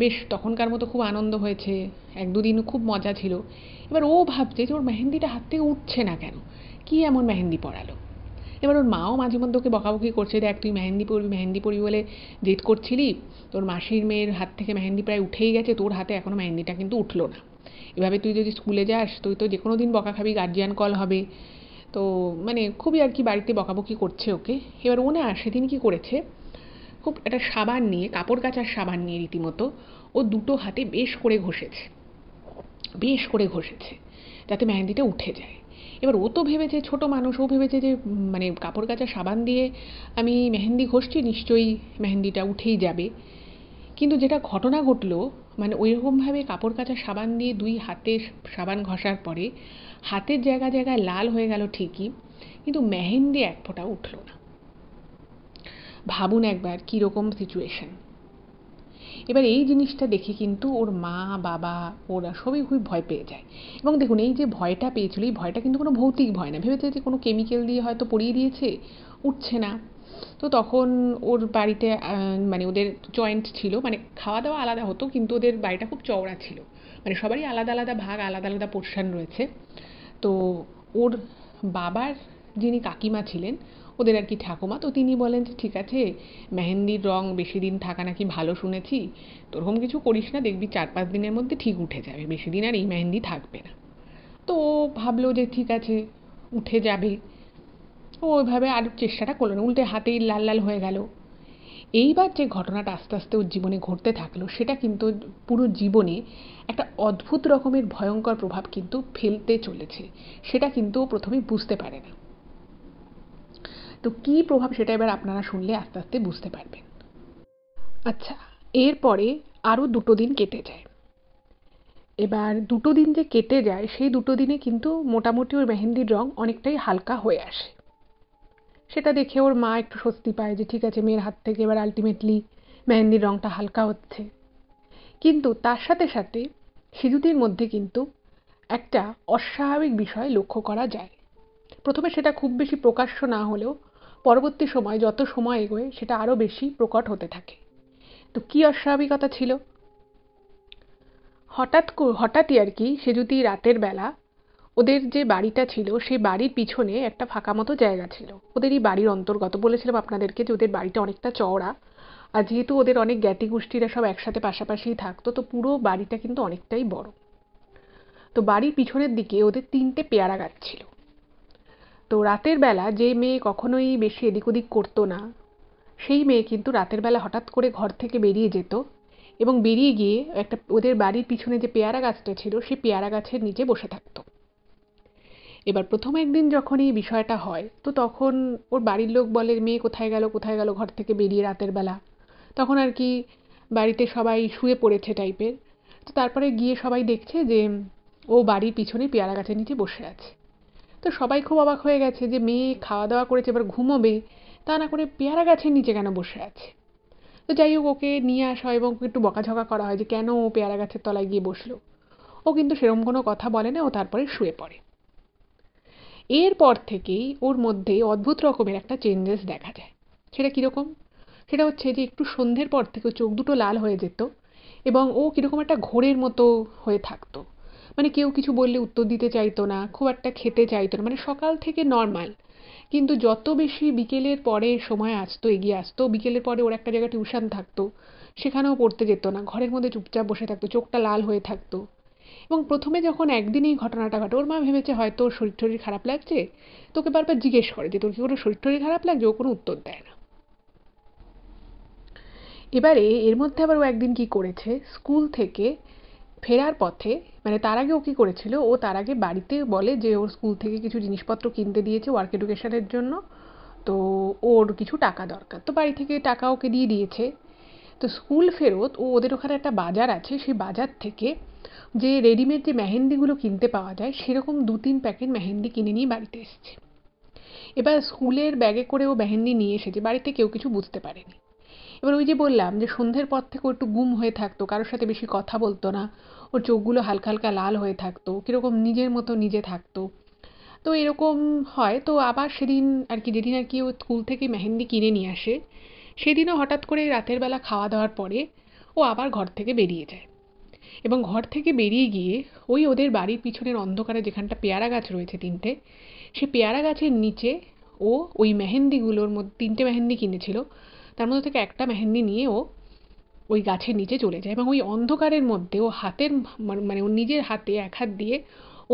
বেশ তখনকার মতো খুব আনন্দ হয়েছে, 1-2 দিন খুব মজা ছিল। এবার ও ভাবছে যে ওর মেহেন্দিটা হাত থেকে উঠছে না কেন, কি এমন মেহেন্দি পরালো। এবার ওর মাও মাঝে মধ্যে ওকে বকাবকি করছে, দেখ তুই মেহেন্দি পরবি মেহেন্দি পরবি বলে জেদ করছিলি, তোর মাসির মেয়ের হাত থেকে মেহেন্দি প্রায় উঠেই গেছে, তোর হাতে এখনও মেহেন্দিটা কিন্তু উঠলো না। এভাবে তুই যদি স্কুলে যাস তুই তো যে কোনো দিন বকা খাবি, গার্জিয়ান কল হবে। তো মানে খুবই আর কি বাড়িতে বকাবকি করছে ওকে। এবার ও না সেদিন কি করেছে, খুব একটা সাবান নিয়ে, কাপড় কাচার সাবান নিয়ে রীতিমতো ও দুটো হাতে বেশ করে ঘষেছে, বেশ করে ঘষেছে, যাতে মেহেন্দিটা উঠে যায়। এবার ও তো ভেবেছে, ছোট মানুষ, ও ভেবেছে যে মানে কাপড় কাচা সাবান দিয়ে আমি মেহেন্দি ঘষছি, নিশ্চয়ই মেহেন্দিটা উঠেই যাবে। কিন্তু যেটা ঘটনা ঘটলো, মানে ওইরকমভাবে কাপড় কাচা সাবান দিয়ে 2 হাতে সাবান ঘষার পরে হাতের জায়গায় জায়গায় লাল হয়ে গেল ঠিকই, কিন্তু মেহেন্দি এক ফোঁটাও উঠল না। ভাবুন একবার কীরকম সিচুয়েশন। এবার এই জিনিসটা দেখে কিন্তু ওর মা বাবা ওরা সবই খুবই ভয় পেয়ে যায়। এবং দেখুন এই যে ভয়টা পেয়েছিল, এই ভয়টা কিন্তু কোনো ভৌতিক ভয় না, ভেবেছে যে কোনো কেমিক্যাল দিয়ে হয়তো পরিয়ে দিয়েছে, উঠছে না। তো তখন ওর বাড়িতে মানে ওদের জয়েন্ট ছিল, মানে খাওয়া দাওয়া আলাদা হতো কিন্তু ওদের বাড়িটা খুব চওড়া ছিল, মানে সবারই আলাদা আলাদা ভাগ, আলাদা আলাদা পোর্শন রয়েছে। তো ওর বাবার যিনি কাকিমা ছিলেন, ওদের আর কি ঠাকুমা, তো তিনি বলেন যে ঠিক আছে, মেহেন্দির রং বেশি দিন থাকা নাকি ভালো শুনেছি, তো ওরকম কিছু করিস না, দেখবি 4-5 দিনের মধ্যে ঠিক উঠে যাবে, বেশি দিন আর এই মেহেন্দি থাকবে না। তো ও ভাবলো যে ঠিক আছে, উঠে যাবে। ও ওইভাবে আর চেষ্টাটা করলো না, উল্টে হাতেই লাল লাল হয়ে গেল। এইবার যে ঘটনাটা আস্তে আস্তে ওর জীবনে ঘটতে থাকলো, সেটা কিন্তু পুরো জীবনে একটা অদ্ভুত রকমের ভয়ঙ্কর প্রভাব কিন্তু ফেলতে চলেছে। সেটা কিন্তু ও প্রথমে বুঝতে পারে না। তো কী প্রভাব সেটা এবার আপনারা শুনলে আস্তে আস্তে বুঝতে পারবেন। আচ্ছা, এরপরে আরও 2 দিন কেটে যায়। এবার 2 দিন যে কেটে যায়, সেই 2 দিনে কিন্তু মোটামুটি ওর মেহেন্দির রং অনেকটাই হালকা হয়ে আসে। সেটা দেখে ওর মা একটু স্বস্তি পায় যে ঠিক আছে, মেয়ের হাত থেকে এবার আলটিমেটলি মেহেন্দির রংটা হালকা হচ্ছে। কিন্তু তার সাথে সাথে সেজুতির মধ্যে কিন্তু একটা অস্বাভাবিক বিষয় লক্ষ্য করা যায়। প্রথমে সেটা খুব বেশি প্রকাশ্য না হলেও পরবর্তী সময় যত সময় এগোয় সেটা আরও বেশি প্রকট হতে থাকে। তো কী অস্বাভাবিকতা ছিল? হঠাৎই আর কি সেজুতি রাতের বেলা, ওদের যে বাড়িটা ছিল সেই বাড়ির পিছনে একটা ফাঁকা মতো জায়গা ছিল, ওদেরই বাড়ির অন্তর্গত। বলেছিলাম আপনাদেরকে যে ওদের বাড়িটা অনেকটা চওড়া, আর যেহেতু ওদের অনেক জ্ঞাতি গোষ্ঠীরা সব একসাথে পাশাপাশিই থাকতো, তো পুরো বাড়িটা কিন্তু অনেকটাই বড়। তো বাড়ির পিছনের দিকে ওদের 3টে পেয়ারা গাছ ছিল। তো রাতের বেলা যে মেয়ে কখনোই বেশি এদিক ওদিক করতো না, সেই মেয়ে কিন্তু রাতের বেলা হঠাৎ করে ঘর থেকে বেরিয়ে যেত এবং বেরিয়ে গিয়ে একটা ওদের বাড়ির পিছনে যে পেয়ারা গাছটা ছিল সেই পেয়ারা গাছের নিচে বসে থাকতো। এবার প্রথম একদিন যখন এই বিষয়টা হয়, তো তখন ওর বাড়ির লোক বলে মেয়ে কোথায় গেল কোথায় গেল ঘর থেকে বেরিয়ে রাতের বেলা। তখন আর কি বাড়িতে সবাই শুয়ে পড়েছে টাইপের। তো তারপরে গিয়ে সবাই দেখছে যে ও বাড়ির পিছনে পেয়ারা গাছের নিচে বসে আছে। তো সবাই খুব অবাক হয়ে গেছে যে মেয়ে খাওয়া দাওয়া করেছে, এবার ঘুমোবে, তা না করে পেয়ারা গাছের নিচে কেন বসে আছে। তো যাই হোক, ওকে নিয়ে আসা হয় এবং ওকে একটু বকাঝকা করা হয় যে কেন ও পেয়ারা গাছের তলায় গিয়ে বসলো। ও কিন্তু সেরকম কোনো কথা বলে না, ও তারপরে শুয়ে পড়ে। এরপর থেকেই ওর মধ্যে অদ্ভুত রকমের একটা চেঞ্জেস দেখা যায়। সেটা কীরকম? সেটা হচ্ছে যে একটু সন্ধ্যের পর থেকে চোখ দুটো লাল হয়ে যেত এবং ও কীরকম একটা ঘোরের মতো হয়ে থাকতো। মানে কেউ কিছু বললে উত্তর দিতে চাইতো না, খুব একটা খেতে চাইতো না, মানে সকাল থেকে নর্মাল। কিন্তু যত বেশি বিকেলের পরে সময় আসতো, এগিয়ে আসতো, বিকেলের পরে ওর একটা জায়গায় টিউশন থাকতো, সেখানেও পড়তে যেত না, ঘরের মধ্যে চুপচাপ বসে থাকতো, চোখটা লাল হয়ে থাকতো। এবং প্রথমে যখন একদিন এই ঘটনাটা ঘটে, ওর মা ভেবেছে হয়তো ওর শরীর টরীর খারাপ লাগছে, তোকে বারবার জিজ্ঞেস করে যে তোর কি কোনো শরীর টরীর খারাপ লাগছে, ও কোনো উত্তর দেয় না। এবারে এর মধ্যে আবার ও একদিন কি করেছে, স্কুল থেকে ফেরার পথে, মানে তার আগে ও কি করেছিল, ও তার আগে বাড়িতে বলে যে ওর স্কুল থেকে কিছু জিনিসপত্র কিনতে দিয়েছে ওয়ার্ক এডুকেশনের জন্য, তো ওর কিছু টাকা দরকার, তো বাড়ি থেকে টাকা ওকে দিয়ে দিয়েছে। তো স্কুল ফেরত ও ওদের ওখানে একটা বাজার আছে, সেই বাজার থেকে যে রেডিমেড যে মেহেন্দিগুলো কিনতে পাওয়া যায় সেরকম 2-3 প্যাকেট মেহেন্দি কিনে নিয়ে বাড়িতে এসছে। এবার স্কুলের ব্যাগে করে ও মেহেন্দি নিয়ে এসেছে, বাড়িতে কেউ কিছু বুঝতে পারেনি। এবার ওই যে বললাম যে সন্ধ্যের পর থেকে ও একটু গুম হয়ে থাকতো, কারোর সাথে বেশি কথা বলতো না, ওর চোখগুলো হালকা হালকা লাল হয়ে থাকতো, কীরকম নিজের মতো নিজে থাকতো। তো এরকম হয়, তো আবার সেদিন আর কি, যেদিন আর কি ও স্কুল থেকে মেহেন্দি কিনে নিয়ে আসে, সেদিনও হঠাৎ করে রাতের বেলা খাওয়া দাওয়ার পরে ও আবার ঘর থেকে বেরিয়ে যায় এবং ঘর থেকে বেরিয়ে গিয়ে ওই ওদের বাড়ির পিছনের অন্ধকারে যেখানটা পেয়ারা গাছ রয়েছে 3টে, সে পেয়ারা গাছের নিচে ও ওই মেহেন্দিগুলোর মধ্যে 3টে মেহেন্দি কিনেছিল, তার মধ্যে থেকে একটা মেহেন্দি নিয়ে ও ওই গাছের নিচে চলে যায় এবং ওই অন্ধকারের মধ্যে ও হাতের মানে ওর নিজের হাতে এক হাত দিয়ে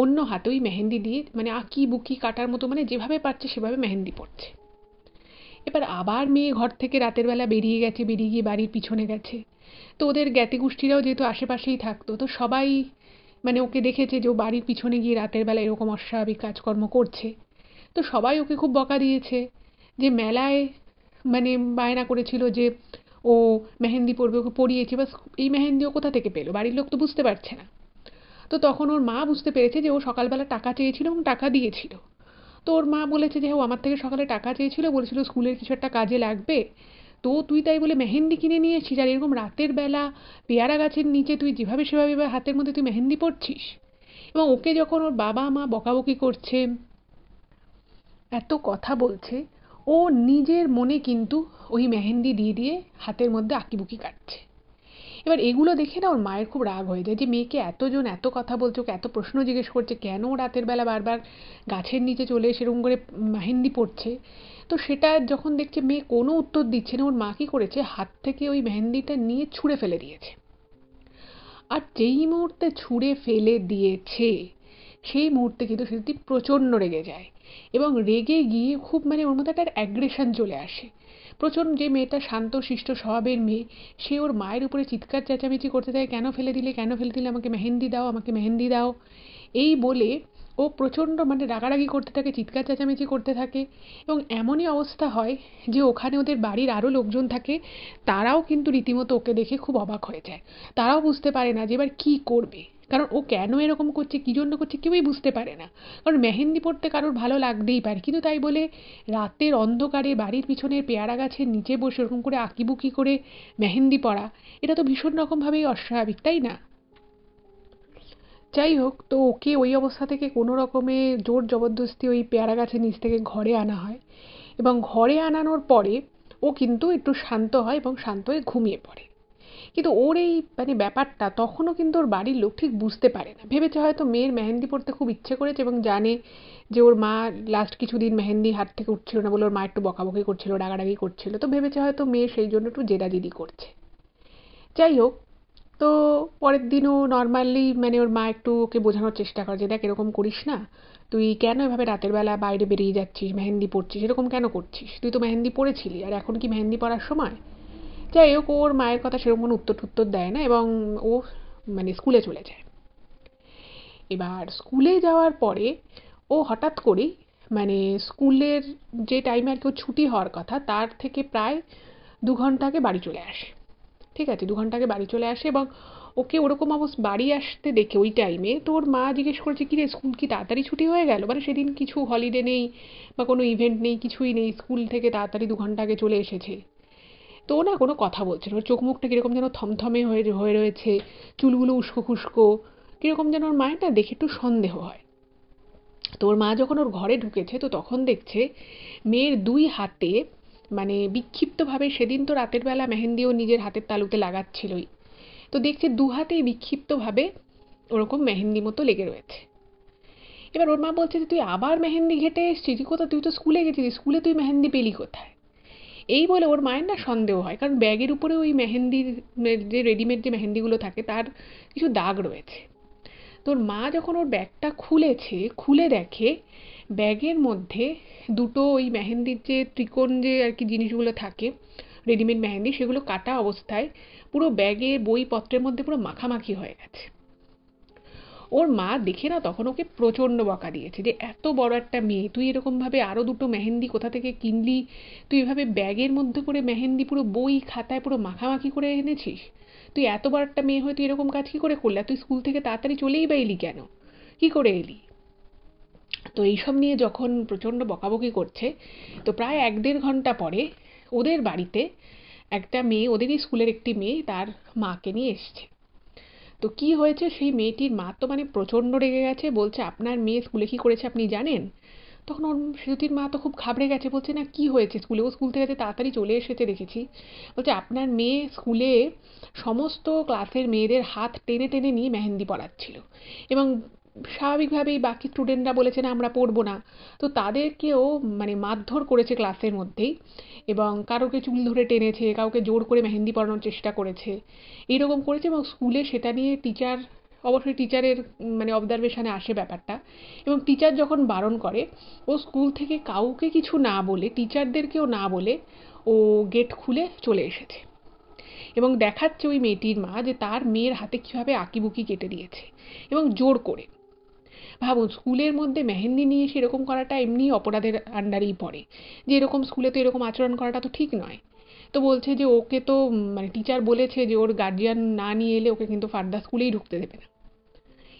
অন্য হাতে ওই মেহেন্দি দিয়ে মানে আঁকি বুকি কাটার মতো, মানে যেভাবে পারছে সেভাবে মেহেন্দি পড়ছে। এবার আবার মেয়ে ঘর থেকে রাতের বেলা বেরিয়ে গেছে, বেরিয়ে গিয়ে বাড়ির পিছনে গেছে। তো ওদের জ্ঞাতি গোষ্ঠীরাও যেহেতু আশেপাশেই থাকতো, তো সবাই মানে ওকে দেখেছে যে ও বাড়ির পিছনে গিয়ে রাতের বেলা এরকম অস্বাভাবিক কাজকর্ম করছে। তো সবাই ওকে খুব বকা দিয়েছে যে মেলায় মানে বায়না করেছিল যে ও মেহেন্দি পরবে, ওকে পরিয়েছে, বাস এই মেহেন্দি ও কোথা থেকে পেলো, বাড়ির লোক তো বুঝতে পারছে না। তো তখন ওর মা বুঝতে পেরেছে যে ও সকালবেলা টাকা চেয়েছিল এবং টাকা দিয়েছিল। তো ওর মা বলেছে যে ও আমার থেকে সকালে টাকা চেয়েছিল, বলেছিল স্কুলের কিছু একটা কাজে লাগবে, তো তুই তাই বলে মেহেন্দি কিনে নিয়ে এসেছিস, আর এরকম রাতের বেলা পেয়ারা গাছের নিচে তুই যেভাবে সেভাবে এবার হাতের মধ্যে তুই মেহেন্দি পড়ছিস। এবং ওকে যখন ওর বাবা মা বকাবকি করছে, এত কথা বলছে, ও নিজের মনে কিন্তু ওই মেহেন্দি দিয়ে দিয়ে হাতের মধ্যে আঁকিবুকি কাটছে। এবার এগুলো দেখে না ওর মায়ের খুব রাগ হয়ে যায় যে মেয়েকে এতজন এত কথা বলছে, ওকে এত প্রশ্ন জিজ্ঞেস করছে, কেন রাতের বেলা বারবার গাছের নিচে চলে সেরকম করে মেহেন্দি পড়ছে। তো সেটা যখন দেখছে মেয়ে কোনো উত্তর দিচ্ছে না, ওর মা কী করেছে, হাত থেকে ওই মেহেন্দিটা নিয়ে ছুঁড়ে ফেলে দিয়েছে। আর যেই মুহূর্তে ছুঁড়ে ফেলে দিয়েছে সেই মুহূর্তে কিন্তু সেটি প্রচণ্ড রেগে যায়, এবং রেগে গিয়ে খুব ওর মধ্যে একটা অ্যাগ্রেশন চলে আসে প্রচণ্ড। যে মেয়েটা শান্ত শিষ্ট স্বভাবের মেয়ে, সে ওর মায়ের উপরে চিৎকার চেঁচামেচি করতে থাকে, কেন ফেলে দিলে, কেন ফেলে দিলে, আমাকে মেহেন্দি দাও, আমাকে মেহেন্দি দাও, এই বলে ও প্রচণ্ড রাগারাগি করতে থাকে, চিৎকার চেঁচামেচি করতে থাকে। এবং এমনই অবস্থা হয় যে ওখানে ওদের বাড়ির আরও লোকজন থাকে, তারাও কিন্তু রীতিমতো ওকে দেখে খুব অবাক হয়ে যায়। তারাও বুঝতে পারে না যে এবার কী করবে, কারণ ও কেন এরকম করছে, কী জন্য করছে, কেউই বুঝতে পারে না। কারণ মেহেন্দি পড়তে কারোর ভালো লাগতেই পারে, কিন্তু তাই বলে রাতের অন্ধকারে বাড়ির পিছনের পেয়ারা গাছের নিচে বসে ওরকম করে আঁকিবুকি করে মেহেন্দি পড়া, এটা তো ভীষণ রকমভাবেই অস্বাভাবিক, তাই না? যাই হোক, তো ওকে ওই অবস্থা থেকে কোনো রকমে জোর জবরদস্তি ওই পেয়ারা গাছের নিচ থেকে ঘরে আনা হয়, এবং ঘরে আনানোর পরে ও কিন্তু একটু শান্ত হয় এবং শান্ত হয়ে ঘুমিয়ে পড়ে। কিন্তু ওর এই ব্যাপারটা তখনও কিন্তু ওর বাড়ির লোক ঠিক বুঝতে পারে না, ভেবেছে হয়তো মেয়ের মেহেন্দি পড়তে খুব ইচ্ছে করেছে, এবং জানে যে ওর মা লাস্ট কিছুদিন মেহেন্দি হাত থেকে উঠছিল না বলে ওর মা একটু বকাবকি করছিল, রাগারাগি করছিল, তো ভেবেছে হয়তো মেয়ে সেই জন্য একটু জেদাজিদি করছে। যাই হোক, তো পরের দিনও নর্মালি ওর মা একটু ওকে বোঝানোর চেষ্টা করে যে দেখ এরকম করিস না, তুই কেন এভাবে রাতের বেলা বাইরে বেরিয়ে যাচ্ছিস, মেহেন্দি পড়ছিস, এরকম কেন করছিস, তুই তো মেহেন্দি পড়েছিলি, আর এখন কি মেহেন্দি পড়ার সময়? যাই হোক, ওর মায়ের কথা সেরকম কোনো উত্তর টুত্তর দেয় না, এবং ও স্কুলে চলে যায়। এবার স্কুলে যাওয়ার পরে ও হঠাৎ করেই স্কুলের যে টাইমে আর কি ওর ছুটি হওয়ার কথা তার থেকে প্রায় 2 ঘন্টা আগে বাড়ি চলে আসে। ঠিক আছে, 2 ঘন্টা আগে বাড়ি চলে আসে, এবং ওকে ওরকম অবস্থা বাড়ি আসতে দেখে ওই টাইমে তো ওর মা জিজ্ঞেস করেছে, কি রে স্কুল কি তাড়াতাড়ি ছুটি হয়ে গেল, সেদিন কিছু হলিডে নেই বা কোনো ইভেন্ট নেই, কিছুই নেই, স্কুল থেকে তাড়াতাড়ি 2 ঘন্টা আগে চলে এসেছে। তো ও না কোনো কথা বলছে না, ওর চোখ মুখটা কীরকম যেন থমথমে হয়ে হয়ে রয়েছে, চুলগুলো উস্কো খুস্কো কীরকম যেন, ওর মায়ের না দেখে একটু সন্দেহ হয়। তো ওর মা যখন ওর ঘরে ঢুকেছে তো তখন দেখছে মেয়ের 2 হাতে বিক্ষিপ্তভাবে, সেদিন তো রাতের বেলা মেহেন্দিও নিজের হাতের তালুতে লাগাচ্ছিলই, তো দেখছে 2 হাতেই বিক্ষিপ্তভাবে ওরকম মেহেন্দি মতো লেগে রয়েছে। এবার ওর মা বলছে যে তুই আবার মেহেন্দি ঘেটে এসছিস, কোথায়, তুই তো স্কুলে গেছিস, স্কুলে তুই মেহেন্দি পেলি কোথায়? এই বলে ওর মায়ের না সন্দেহ হয়, কারণ ব্যাগের উপরে ওই মেহেন্দির যে রেডিমেড যে মেহেন্দিগুলো থাকে তার কিছু দাগ রয়েছে। তোর মা যখন ওর ব্যাগটা খুলেছে, খুলে দেখে ব্যাগের মধ্যে দুটো ওই মেহেন্দির যে ত্রিকোণ যে আর কি জিনিসগুলো থাকে রেডিমেড মেহেন্দি, সেগুলো কাটা অবস্থায় পুরো ব্যাগে বইপত্রের মধ্যে পুরো মাখামাখি হয়ে গেছে। ওর মা দেখে না তখন ওকে প্রচণ্ড বকা দিয়েছে যে এত বড় একটা মেয়ে, তুই এরকমভাবে আরও দুটো মেহেন্দি কোথা থেকে কিনলি, তুই এভাবে ব্যাগের মধ্যে করে মেহেন্দি পুরো বই খাতায় পুরো মাখামাখি করে এনেছিস, তুই এত বড় একটা মেয়ে হয়ে তুই এরকম কাজ কী করে করলি, তুই স্কুল থেকে তাড়াতাড়ি চলেই বা এলি কেন, কী করে এলি? তো এইসব নিয়ে যখন প্রচণ্ড বকাবকি করছে, তো প্রায় 1-1.5 ঘন্টা পরে ওদের বাড়িতে একটা মেয়ে, ওদেরই স্কুলের একটি মেয়ে তার মাকে নিয়ে এসছে। তো কি হয়েছে, সেই মেয়েটির মা তো প্রচণ্ড রেগে গেছে, বলছে আপনার মেয়ে স্কুলে কি করেছে আপনি জানেন? তখন ওর সেতুতির মা তো খুব ঘাবড়ে গেছে, বলছে না কি হয়েছে স্কুলে, ও স্কুল থেকে তাড়াতাড়ি চলে এসেছে দেখেছি। বলছে আপনার মেয়ে স্কুলে সমস্ত ক্লাসের মেয়েদের হাত টেনে টেনে নিয়ে মেহেন্দি পড়াচ্ছিল, এবং স্বাভাবিকভাবেই বাকি স্টুডেন্টরা বলেছে না আমরা পড়বো না, তো তাদেরকেও মারধর করেছে ক্লাসের মধ্যেই, এবং কারোকে চুল ধরে টেনেছে, কাউকে জোর করে মেহেন্দি পড়ানোর চেষ্টা করেছে, এইরকম করেছে। এবং স্কুলে সেটা নিয়ে টিচার, অবশ্যই টিচারের অবজারভেশনে আসে ব্যাপারটা, এবং টিচার যখন বারণ করে, ও স্কুল থেকে কাউকে কিছু না বলে, টিচারদেরকেও না বলে ও গেট খুলে চলে এসেছে, এবং দেখাচ্ছে ওই মেয়েটির মা যে তার মেয়ের হাতে কীভাবে আঁকিবুকি কেটে দিয়েছে, এবং জোর করে। ভাবুন, স্কুলের মধ্যে মেহেন্দি নিয়ে সেরকম করাটা এমনি অপরাধের আন্ডারেই পড়ে, যে এরকম স্কুলে তো এরকম আচরণ করাটা তো ঠিক নয়। তো বলছে যে ওকে তো টিচার বলেছে যে ওর গার্জিয়ান না নিয়ে এলে ওকে কিন্তু ফার্দার স্কুলেই ঢুকতে দেবে না।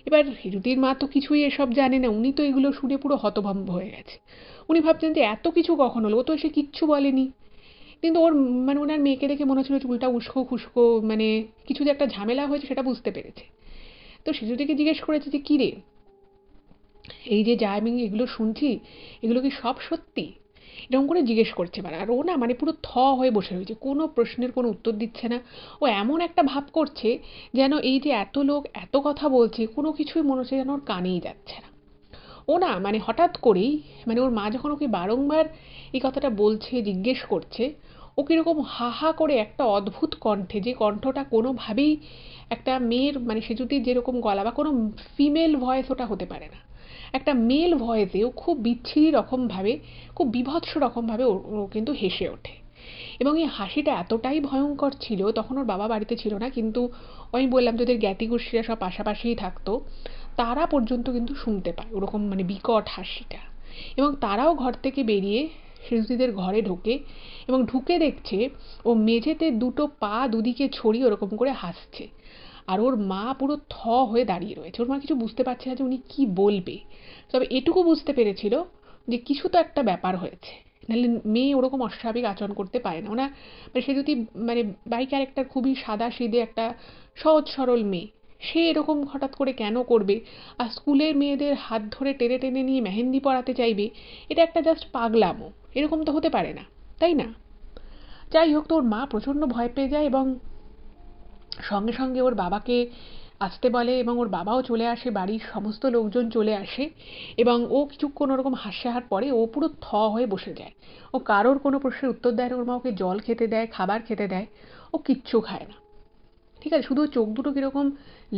এবার হিরুতির মা তো কিছুই এসব জানে না, উনি তো এগুলো শুনে পুরো হতভম্ব হয়ে গেছে। উনি ভাবছেন যে এত কিছু কখন হলো, ও তো এসে কিচ্ছু বলেনি। কিন্তু ওর ওনার মেয়েকে দেখে মনে হচ্ছিল চুলটা উস্কো খুস্কো, কিছু যে একটা ঝামেলা হয়েছে সেটা বুঝতে পেরেছে। তো সেজুদিকে জিজ্ঞেস করেছে যে কী রে, এই যে যা আমি এগুলো শুনছি, এগুলো কি সব সত্যি? এরকম করে জিজ্ঞেস করছে এবার। আর ও না মানে পুরো হয়ে বসে রয়েছে, কোনো প্রশ্নের কোনো উত্তর দিচ্ছে না। ও এমন একটা ভাব করছে যেন এই যে এত লোক এত কথা বলছে কোনো কিছুই মনে হচ্ছে যেন ওর কানেই যাচ্ছে না। ও না মানে হঠাৎ করেই মানে ওর মা যখন ওকে বারংবার এই কথাটা বলছে, জিজ্ঞেস করছে, ও কিরকম হা হা করে একটা অদ্ভুত কণ্ঠে, যে কণ্ঠটা কোনোভাবেই একটা মেয়ের মানে সে যদি যেরকম গলা বা কোনো ফিমেল ভয়েস ওটা হতে পারে না, একটা মেল ভয়েসেও খুব বিচ্ছিরি রকমভাবে, খুব বীভৎস রকমভাবে ও ও কিন্তু হেসে ওঠে। এবং এই হাসিটা এতটাই ভয়ঙ্কর ছিল, তখন ওর বাবা বাড়িতে ছিল না, কিন্তু আমি বললাম যে ওদের জ্ঞাতিগোষ্ঠীরা সব পাশাপাশিই থাকতো, তারা পর্যন্ত কিন্তু শুনতে পায় ওরকম মানে বিকট হাসিটা। এবং তারাও ঘর থেকে বেরিয়ে সেজদিদের ঘরে ঢোকে এবং ঢুকে দেখছে ও মেঝেতে দুটো পা দুদিকে ছড়িয়ে ওরকম করে হাসছে। আর ওর মা পুরো হয়ে দাঁড়িয়ে রয়েছে, ওর মা কিছু বুঝতে পারছে না যে উনি কি বলবে। তবে এটুকু বুঝতে পেরেছিল যে কিছু তো একটা ব্যাপার হয়েছে, নাহলে মেয়ে ওরকম অস্বাভাবিক আচরণ করতে পারে না। ওনা মানে সে যদি মানে বাই ক্যারেক্টার খুবই সাদা সিধে একটা সহজ সরল মেয়ে, সে এরকম হঠাৎ করে কেন করবে? আর স্কুলের মেয়েদের হাত ধরে টেনে টেনে নিয়ে মেহেন্দি পরাতে চাইবে, এটা একটা জাস্ট পাগলামো, এরকম তো হতে পারে না, তাই না? যাই হোক, তো ওর মা প্রচণ্ড ভয় পেয়ে যায় এবং সঙ্গে সঙ্গে ওর বাবাকে আসতে বলে এবং ওর বাবাও চলে আসে, বাড়ির সমস্ত লোকজন চলে আসে। এবং ও কিছুক্ষণ ওরকম হাসি পরে ও পুরো হয়ে বসে যায়। ও কারোর কোনো প্রশ্নের উত্তর দেয় না, ওর মা ওকে জল খেতে দেয়, খাবার খেতে দেয়, ও কিচ্ছু খায় না। ঠিক আছে, শুধু চোখ দুটো কীরকম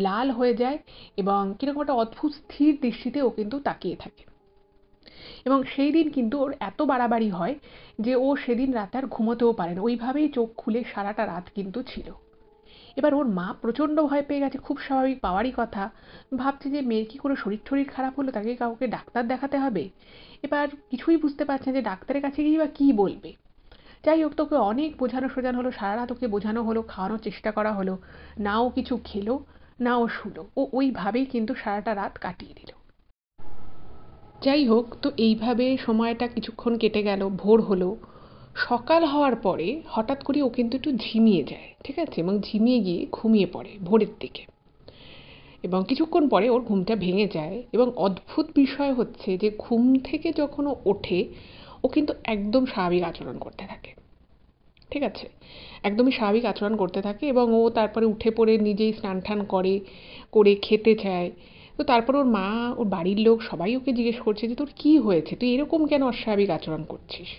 লাল হয়ে যায় এবং কীরকম একটা অদ্ভুত স্থির দৃষ্টিতে ও কিন্তু তাকিয়ে থাকে। এবং সেই দিন কিন্তু ওর এত বাড়াবাড়ি হয় যে ও সেদিন রাতে আর ঘুমোতেও পারে না, ওইভাবেই চোখ খুলে সারাটা রাত কিন্তু ছিল। এবার ওর মা প্রচণ্ড ভয় পেয়ে গেছে, খুব স্বাভাবিক, পাওয়ারই কথা। ভাবছে যে মেয়ের কি করে শরীর টরীর খারাপ হলো, তাকে কাউকে ডাক্তার দেখাতে হবে। এবার কিছুই বুঝতে পারছে না যে ডাক্তারের কাছে গিয়ে বা কী বলবে। যাই হোক, তোকে অনেক বোঝানো সোজানো হলো, সারা রাত ওকে বোঝানো হলো, খাওয়ানোর চেষ্টা করা হলো, না ও কিছু খেলো না ও শুলো, ও ওইভাবেই কিন্তু সারাটা রাত কাটিয়ে দিল। যাই হোক, তো এইভাবে সময়টা কিছুক্ষণ কেটে গেল, ভোর হলো। সকাল হওয়ার পরে হঠাৎ করে ও কিন্তু একটু ঝিমিয়ে যায়, ঠিক আছে, এবং ঝিমিয়ে গিয়ে ঘুমিয়ে পড়ে ভোরের দিকে। এবং কিছুক্ষণ পরে ওর ঘুমটা ভেঙে যায় এবং অদ্ভুত বিষয় হচ্ছে যে ঘুম থেকে যখন ও ওঠে ও কিন্তু একদম স্বাভাবিক আচরণ করতে থাকে। ঠিক আছে, একদমই স্বাভাবিক আচরণ করতে থাকে এবং ও তারপরে উঠে পড়ে নিজেই স্নান টান করে করে খেতে চায়। তো তারপর ওর মা, ওর বাড়ির লোক সবাই ওকে জিজ্ঞেস করছে যে তোর কি হয়েছে, তুই এরকম কেন অস্বাভাবিক আচরণ করছিস?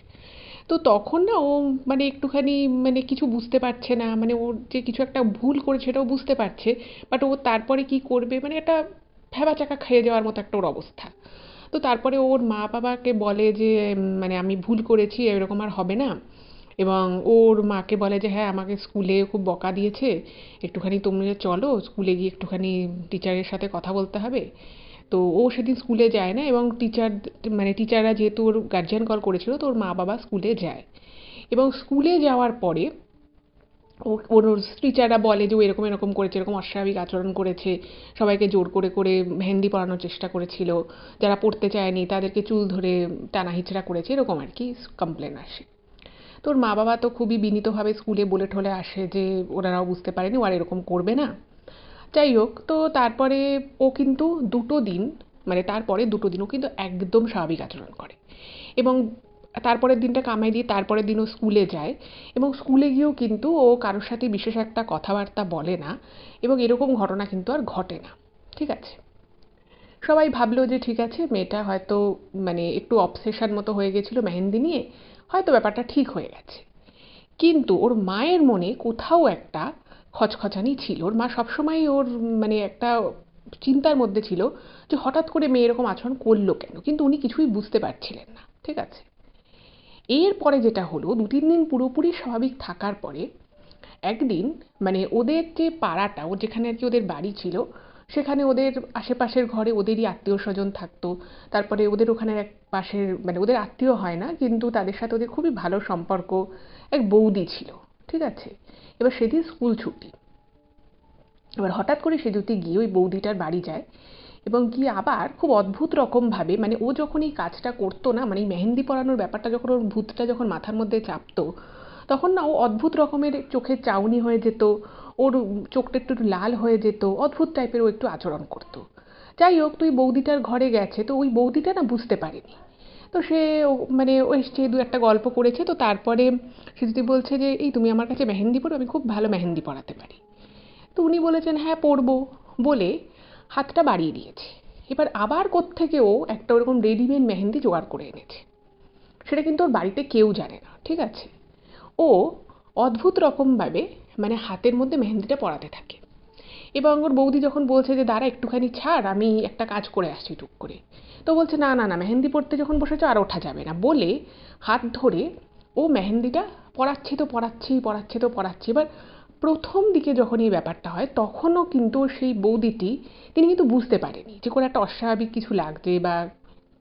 তো তখন না ও মানে একটুখানি মানে কিছু বুঝতে পারছে না, মানে ওর যে কিছু একটা ভুল করেছে সেটাও বুঝতে পারছে, বাট ও তারপরে কি করবে, মানে একটা ভ্যাবাচাকা খেয়ে যাওয়ার মতো একটা ওর অবস্থা। তো তারপরে ওর মা বাবাকে বলে যে মানে আমি ভুল করেছি, এরকম আর হবে না। এবং ওর মাকে বলে যে হ্যাঁ, আমাকে স্কুলে খুব বকা দিয়েছে, একটুখানি তোমরা চলো স্কুলে গিয়ে একটুখানি টিচারের সাথে কথা বলতে হবে। তো ও সেদিন স্কুলে যায় না এবং মানে টিচাররা যেহেতু ওর গার্জিয়ান কল করেছিল, তো ওর মা বাবা স্কুলে যায়। এবং স্কুলে যাওয়ার পরে ওর টিচাররা বলে যে ও এরকম এরকম করেছে, এরকম অস্বাভাবিক আচরণ করেছে, সবাইকে জোর করে করে মেহেন্দি পরানোর চেষ্টা করেছিল, যারা পড়তে চায়নি তাদেরকে চুল ধরে টানা হিচড়া করেছে, এরকম আর কি কমপ্লেন আসে। তো ওর মা বাবা তো খুবই বিনীতভাবে স্কুলে বলে ঠলে আসে যে ওনারাও বুঝতে পারেনি ও আর এরকম করবে না। যাই হোক, তো তারপরে ও কিন্তু দুটো দিন, মানে তারপরে দুটো দিন ও কিন্তু একদম স্বাভাবিক আচরণ করে। এবং তারপরের দিনটা কামাই দিয়ে তারপরের দিন ও স্কুলে যায় এবং স্কুলে গিয়েও কিন্তু ও কারোর সাথে বিশেষ একটা কথাবার্তা বলে না এবং এরকম ঘটনা কিন্তু আর ঘটে না। ঠিক আছে, সবাই ভাবলো যে ঠিক আছে, মেয়েটা হয়তো মানে একটু অবসেশন মতো হয়ে গেছিল মেহেন্দি নিয়ে, হয়তো ব্যাপারটা ঠিক হয়ে গেছে। কিন্তু ওর মায়ের মনে কোথাও একটা খচখচানি ছিল, ওর মা সবসময় ওর মানে একটা চিন্তার মধ্যে ছিল যে হঠাৎ করে মেয়ে এরকম আচরণ করলো কেন, কিন্তু উনি কিছুই বুঝতে পারছিলেন না। ঠিক আছে, এরপরে যেটা হলো, দু তিন দিন পুরোপুরি স্বাভাবিক থাকার পরে একদিন মানে ওদের যে পাড়াটা, ও যেখানে আর কি ওদের বাড়ি ছিল, সেখানে ওদের আশেপাশের ঘরে ওদেরই আত্মীয় স্বজন থাকতো। তারপরে ওদের ওখানে এক পাশের মানে ওদের আত্মীয় হয় না, কিন্তু তাদের সাথে ওদের খুবই ভালো সম্পর্ক, এক বৌদি ছিল। ঠিক আছে, এবার সেদিন স্কুল ছুটি। এবার হঠাৎ করে সে যদি গিয়ে ওই বৌদিটার বাড়ি যায় এবং গিয়ে আবার খুব অদ্ভুত রকমভাবে, মানে ও যখন এই কাজটা করতো না, মানে এই মেহেন্দি পরানোর ব্যাপারটা যখন ওর ভূতটা যখন মাথার মধ্যে চাপতো, তখন না ও অদ্ভুত রকমের চোখের চাউনি হয়ে যেত, ওর চোখটা একটু একটু লাল হয়ে যেত, অদ্ভুত টাইপের ও একটু আচরণ করতো। যাই হোক, তো ওই বৌদিটার ঘরে গেছে, তো ওই বৌদিটা না বুঝতে পারেনি। তো সে মানে ও এসছে, দু একটা গল্প করেছে। তো তারপরে সে যদি বলছে যে এই তুমি আমার কাছে মেহেন্দি পড়ো, আমি খুব ভালো মেহেন্দি পরাতে পারি। তো উনি বলেছেন হ্যাঁ পরবো, বলে হাতটা বাড়িয়ে দিয়েছে। এবার আবার কোত্থেকে ও একটা ওরকম রেডিমেড মেহেন্দি জোগাড় করে এনেছে, সেটা কিন্তু ওর বাড়িতে কেউ জানে না, ঠিক আছে। ও অদ্ভুত রকমভাবে মানে হাতের মধ্যে মেহেন্দিটা পরাতে থাকে। এবং ওর বৌদি যখন বলছে যে দাঁড়া একটুখানি ছাড়, আমি একটা কাজ করে আসছি টুক করে, তো বলছে না না না, মেহেন্দি পড়তে যখন বসেছো আর ওঠা যাবে না, বলে হাত ধরে ও মেহেন্দিটা পরাচ্ছে তো পরাচ্ছেই, পরাচ্ছে তো পরাচ্ছে। এবার প্রথম দিকে যখন এই ব্যাপারটা হয় তখনও কিন্তু সেই বৌদিটি, তিনি কিন্তু বুঝতে পারেনি যে কোনো একটা অস্বাভাবিক কিছু লাগছে বা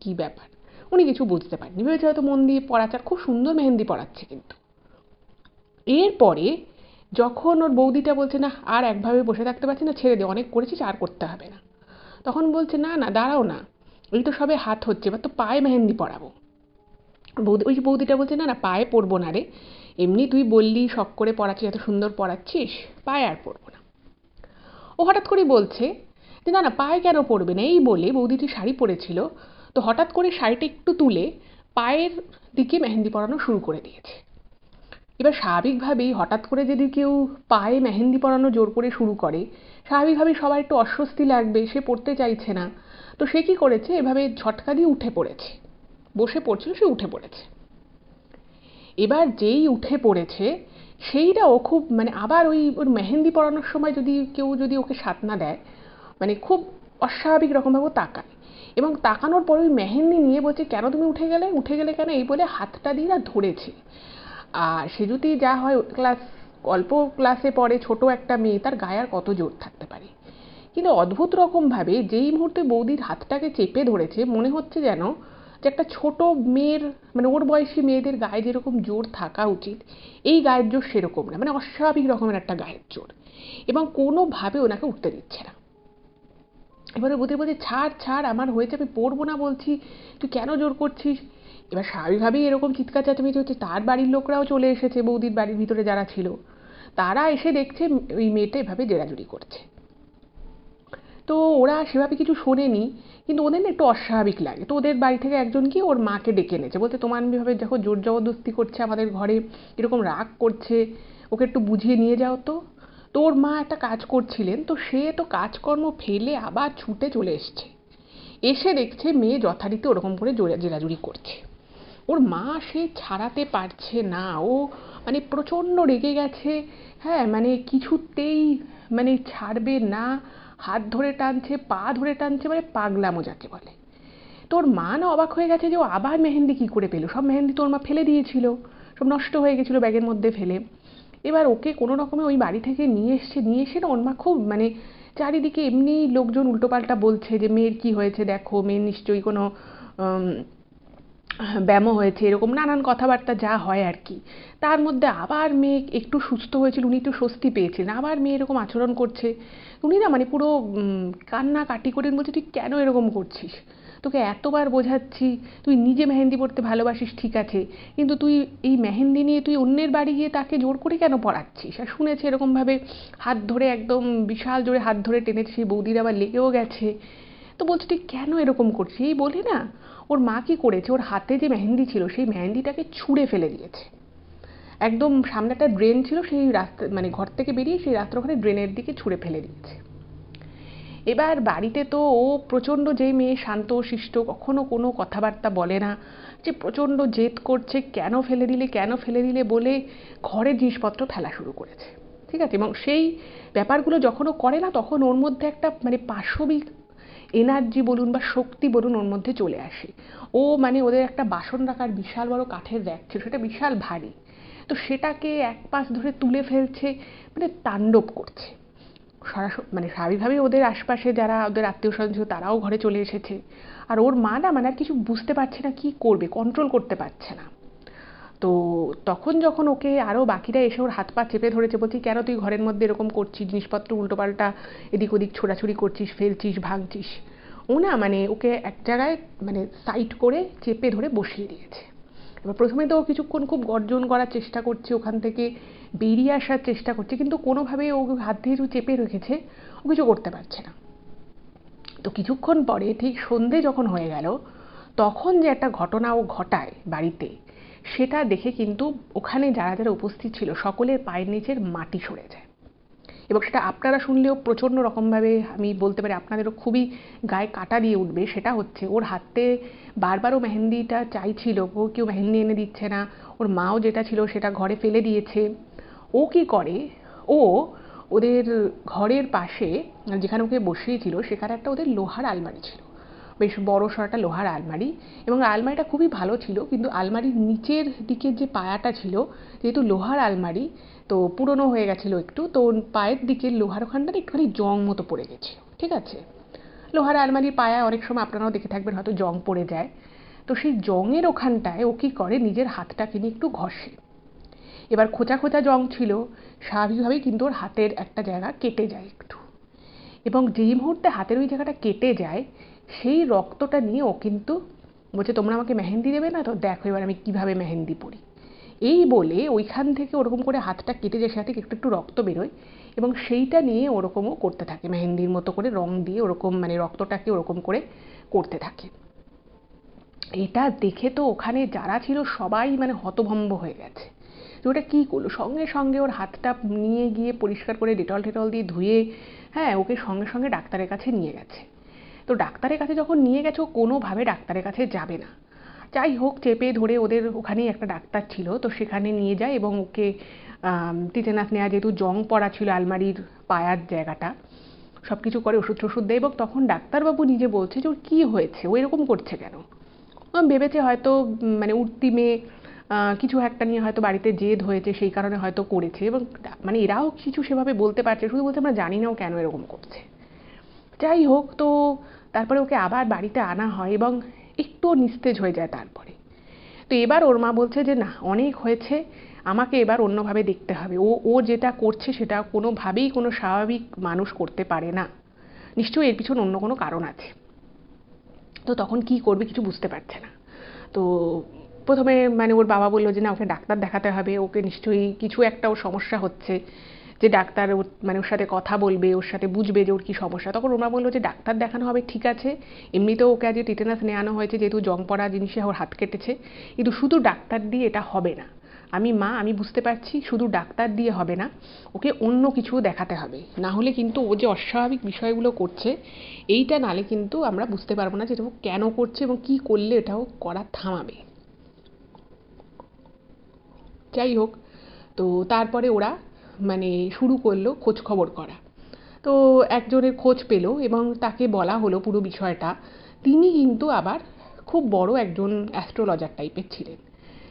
কি ব্যাপার, উনি কিছু বুঝতে পারেননি, ভেবেছে হয়তো মন দিয়ে পড়াচ্ছে, আর খুব সুন্দর মেহেন্দি পড়াচ্ছে। কিন্তু এরপরে যখন ওর বৌদিটা বলছে না আর একভাবে বসে থাকতে পারছি না, ছেড়ে দে, অনেক করেছিস আর করতে হবে না, তখন বলছে না না দাঁড়াও না, এই তো সবে হাত হচ্ছে, এবার তো পায়ে মেহেন্দি পরাবো। বৌদি, ওই বৌদিটা বলছে না না পায়ে পরবো না রে, এমনি তুই বললি শখ করে পড়াচ্ছিস, এত সুন্দর পড়াচ্ছিস, পায়ে আর পরবো না। ও হঠাৎ করে বলছে যে না না পায়ে কেন পরবে না, এই বলে বৌদিটি শাড়ি পরেছিল, তো হঠাৎ করে শাড়িটা একটু তুলে পায়ের দিকে মেহেন্দি পরানো শুরু করে দিয়েছে। এবার স্বাভাবিকভাবেই হঠাৎ করে যদি কেউ পায়ে মেহেন্দি পরানো জোর করে শুরু করে, স্বাভাবিকভাবেই সবার একটু অস্বস্তি লাগবে, সে পড়তে চাইছে না। তো সে কি করেছে, এভাবে ঝটকা দিয়ে উঠে পড়েছে, বসে পড়ছিল সে উঠে পড়েছে। এবার যেই উঠে পড়েছে সেইটাও খুব মানে আবার ওই ওর মেহেন্দি পরানোর সময় যদি কেউ যদি ওকে সাথ না দেয়, মানে খুব অস্বাভাবিক রকমভাবে তাকায়, এবং তাকানোর পর ওই মেহেন্দি নিয়ে বলছে কেন তুমি উঠে গেলে, উঠে গেলে কেন, এই বলে হাতটা দিয়ে না ধরেছে। আর সে যদি যা হয় ক্লাস, অল্প ক্লাসে পড়ে ছোট একটা মেয়ে, তার গায়ে আর কত জোর থাকতে পারে। কিন্তু অদ্ভুত রকমভাবে যেই মুহূর্তে বৌদির হাতটাকে চেপে ধরেছে, মনে হচ্ছে যেন যে একটা ছোট মেয়ের মানে ওর বয়সী মেয়েদের গায়ে যেরকম জোর থাকা উচিত, এই গায়ের জোর সেরকম না, মানে অস্বাভাবিক রকমের একটা গায়ের জোর, এবং কোনোভাবে ওনাকে উঠতে দিচ্ছে না। এবারে বৌদি বলছে ছাড় ছাড়, আমার হয়েছে, আমি পড়বো না বলছি, তুই কেন জোর করছিস। এবার স্বাভাবিকভাবেই এরকম চিৎকার চেঁচামেচি হচ্ছে, তার বাড়ির লোকরাও চলে এসেছে, বৌদির বাড়ির ভিতরে যারা ছিল তারা এসে দেখছে ওই মেয়েটা এভাবে জেরাজুরি করছে। তো ওরা সেভাবে কিছু শোনেনি, কিন্তু ওদের না একটু অস্বাভাবিক লাগে। তো ওদের বাড়ি থেকে একজন কি ওর মাকে ডেকে এনেছে, বলতে তোমার এভাবে দেখো জোর জবরদস্তি করছে আমাদের ঘরে, এরকম রাগ করছে, ওকে একটু বুঝিয়ে নিয়ে যাও তো। তো ওর মা একটা কাজ করছিলেন, তো সে তো কাজকর্ম ফেলে আবার ছুটে চলে এসছে, এসে দেখছে মেয়ে যথারীতি ওরকম করে জেরাজুরি করছে। ওর মা সে ছাড়াতে পারছে না, ও মানে প্রচণ্ড রেগে গেছে। হ্যাঁ মানে কিছুতেই মানে ছাড়বে না, হাত ধরে টানছে, পা ধরে টানছে, মানে পাগলামো যাকে বলে। তোর মা না অবাক হয়ে গেছে যে ও আবার মেহেন্দি কি করে পেলো, সব মেহেন্দি তোর মা ফেলে দিয়েছিল, সব নষ্ট হয়ে গেছিলো ব্যাগের মধ্যে ফেলে। এবার ওকে কোনো রকমে ওই বাড়ি থেকে নিয়ে এসছে, নিয়ে এসে না ওর মা খুব মানে চারিদিকে এমনি লোকজন উল্টোপাল্টা বলছে যে মেয়ের কি হয়েছে দেখো, মেয়ের নিশ্চয়ই কোনো ব্যামো হয়েছে, এরকম নানান কথাবার্তা যা হয় আর কি। তার মধ্যে আবার মেয়ে একটু সুস্থ হয়েছিল, উনি একটু স্বস্তি পেয়েছিলেন, আবার মেয়ে এরকম আচরণ করছে। উনি না মানে পুরো কান্নাকাটি করে বলছে তুই কেন এরকম করছিস, তোকে এতবার বোঝাচ্ছি, তুই নিজে মেহেন্দি পড়তে ভালোবাসিস ঠিক আছে, কিন্তু তুই এই মেহেন্দি নিয়ে তুই অন্যের বাড়ি গিয়ে তাকে জোর করে কেন পড়াচ্ছিস। আর শুনেছে এরকমভাবে হাত ধরে একদম বিশাল জোরে হাত ধরে টেনেছে, সেই বৌদির আবার লেগেও গেছে। তো বলছে তুই কেন এরকম করছিস, এই বলে না ওর মা কি করেছে, ওর হাতে যে মেহেন্দি ছিল সেই মেহেন্দিটাকে ছুঁড়ে ফেলে দিয়েছে। একদম সামনে একটা ড্রেন ছিল, সেই রাস্তা মানে ঘর থেকে বেরিয়ে সেই রাস্তার ওখানে ড্রেনের দিকে ছুঁড়ে ফেলে দিয়েছে। এবার বাড়িতে তো ও প্রচণ্ড, যেই মেয়ে শান্ত শিষ্ট কখনো কোনো কথাবার্তা বলে না, যে প্রচণ্ড জেদ করছে কেন ফেলে দিলে কেন ফেলে দিলে বলে ঘরের জিনিসপত্র ফেলা শুরু করেছে, ঠিক আছে। এবং সেই ব্যাপারগুলো যখন ও করে না, তখন ওর মধ্যে একটা মানে পাশবিক এনার্জি বলুন বা শক্তি বলুন ওর মধ্যে চলে আসে। ও মানে ওদের একটা বাসন রাখার বিশাল বড় কাঠের র্যাক ছিল, সেটা বিশাল ভারী, তো সেটাকে এক পাশ ধরে তুলে ফেলছে, মানে তাণ্ডব করছে। মানে স্বাভাবিকভাবেই ওদের আশপাশে যারা ওদের আত্মীয় স্বজন ছিল তারাও ঘরে চলে এসেছে। আর ওর মা না মানে আর কিছু বুঝতে পারছে না কি করবে, কন্ট্রোল করতে পারছে না। তো তখন যখন ওকে আরও বাকিরা এসে ওর হাত পা চেপে ধরেছে, বলছি কেন তুই ঘরের মধ্যে এরকম করছিস, জিনিসপত্র উল্টোপাল্টা এদিক ওদিক ছোড়াছুড়ি করছিস, ফেলছিস, ভাঙছিস, ও না মানে ওকে এক জায়গায় মানে সাইড করে চেপে ধরে বসিয়ে দিয়েছে। এবার প্রথমে তো ও কিছুক্ষণ খুব গর্জন করার চেষ্টা করছে, ওখান থেকে বেরিয়ে আসার চেষ্টা করছে, কিন্তু কোনোভাবেই ও হাত দিয়ে চেপে রেখেছে, ও কিছু করতে পারছে না। তো কিছুক্ষণ পরে ঠিক সন্ধে যখন হয়ে গেল, তখন যে একটা ঘটনা ও ঘটায় বাড়িতে, সেটা দেখে কিন্তু ওখানে যারা যারা উপস্থিত ছিল সকলের পায়ের নিচের মাটি সরে যায়। এবং সেটা আপনারা শুনলেও প্রচণ্ড রকমভাবে আমি বলতে পারি আপনাদেরও খুবই গায়ে কাঁটা দিয়ে উঠবে। সেটা হচ্ছে ওর হাতে বারবারও মেহেন্দিটা চাইছিল, ও কেউ মেহেন্দি এনে দিচ্ছে না, ওর মাও যেটা ছিল সেটা ঘরে ফেলে দিয়েছে। ও কি করে, ও ওদের ঘরের পাশে যেখানে ওকে বসিয়েছিল সেখানে একটা ওদের লোহার আলমারি ছিল, বেশ বড় সড় একটা লোহার আলমারি, এবং আলমারিটা খুবই ভালো ছিল, কিন্তু আলমারির নিচের দিকের যে পায়াটা ছিল, যেহেতু লোহার আলমারি তো পুরনো হয়ে গেছিলো একটু, তো পায়ের দিকের লোহার ওখানটা একটুখানি জং মতো পড়ে গেছিল। ঠিক আছে, লোহার আলমারির পায়া অনেক সময় আপনারাও দেখে থাকবেন হয়তো জং পড়ে যায়। তো সেই জংয়ের ওখানটায় ও কী করে, নিজের হাতটাকে নিয়ে একটু ঘষে। এবার খোঁচা খোঁচা জং ছিল, স্বাভাবিকভাবেই কিন্তু ওর হাতের একটা জায়গা কেটে যায় একটু, এবং যেই মুহূর্তে হাতের ওই জায়গাটা কেটে যায় সেই রক্তটা নিয়ে ও কিন্তু বলছে তোমরা আমাকে মেহেন্দি দেবে না, তো দেখো এবার আমি কিভাবে মেহেন্দি পরি। এই বলে ওইখান থেকে ওরকম করে হাতটা কেটে যায়, সেটা থেকে একটু একটু রক্ত বেরোয়, এবং সেইটা নিয়ে ওরকমও করতে থাকে, মেহেন্দির মতো করে রং দিয়ে ওরকম মানে রক্তটাকে ওরকম করে করতে থাকে। এটা দেখে তো ওখানে যারা ছিল সবাই মানে হতভম্ব হয়ে গেছে যে ওটা কী করলো। সঙ্গে সঙ্গে ওর হাতটা নিয়ে গিয়ে পরিষ্কার করে ডেটল টেটল দিয়ে ধুয়ে, হ্যাঁ, ওকে সঙ্গে সঙ্গে ডাক্তারের কাছে নিয়ে গেছে। তো ডাক্তারের কাছে যখন নিয়ে গেছে ও কোনোভাবে ডাক্তারের কাছে যাবে না, যাই হোক চেপে ধরে ওদের ওখানেই একটা ডাক্তার ছিল, তো সেখানে নিয়ে যায় এবং ওকে টিটেনাস নেওয়া, যেহেতু জং পড়া ছিল আলমারির পায়ার জায়গাটা, সব কিছু করে ওষুধ টষুধ দেয়। এবং তখন ডাক্তারবাবু নিজে বলছে যে ওর কী হয়েছে, ও এরকম করছে কেন। ভেবেছে হয়তো মানে উঠতি মেয়ে কিছু একটা নিয়ে হয়তো বাড়িতে জেদ হয়েছে, সেই কারণে হয়তো করেছে, এবং মানে এরাও কিছু সেভাবে বলতে পারছে, শুধু বলছে আমরা জানি না ও কেন এরকম করছে। যাই হোক, তো তারপরে ওকে আবার বাড়িতে আনা হয় এবং একটু নিস্তেজ হয়ে যায় তারপরে। তো এবার ওর মা বলছে যে না, অনেক হয়েছে, আমাকে এবার অন্যভাবে দেখতে হবে, ও ও যেটা করছে সেটা কোনোভাবেই কোনো স্বাভাবিক মানুষ করতে পারে না, নিশ্চয়ই এর পিছনে অন্য কোনো কারণ আছে। তো তখন কি করবে কিছু বুঝতে পারছে না। তো প্রথমে মানে ওর বাবা বললো যে না, ওকে ডাক্তার দেখাতে হবে, ওকে নিশ্চয়ই কিছু একটা ওর সমস্যা হচ্ছে, যে ডাক্তার মানে ওর সাথে কথা বলবে, ওর সাথে বুঝবে যে ওর কী সমস্যা। তখন ওরা বললো যে ডাক্তার দেখানো হবে, ঠিক আছে, এমনিতেও ওকে আজকে টিটেনাস নেওয়ানো হয়েছে, যেহেতু জং পড়া জিনিসে ওর হাত কেটেছে, কিন্তু শুধু ডাক্তার দিয়ে এটা হবে না। আমি বুঝতে পারছি শুধু ডাক্তার দিয়ে হবে না, ওকে অন্য কিছু দেখাতে হবে, না হলে কিন্তু ও যে অস্বাভাবিক বিষয়গুলো করছে এইটা নালে কিন্তু আমরা বুঝতে পারবো না যে এটা ও কেন করছে এবং কী করলে এটাও করা থামাবে। যাই হোক, তো তারপরে ওরা মানে শুরু করলো খোঁজ খবর করা। তো একজনের খোঁজ পেল এবং তাকে বলা হলো পুরো বিষয়টা। তিনি কিন্তু আবার খুব বড় একজন অ্যাস্ট্রোলজার টাইপের ছিলেন।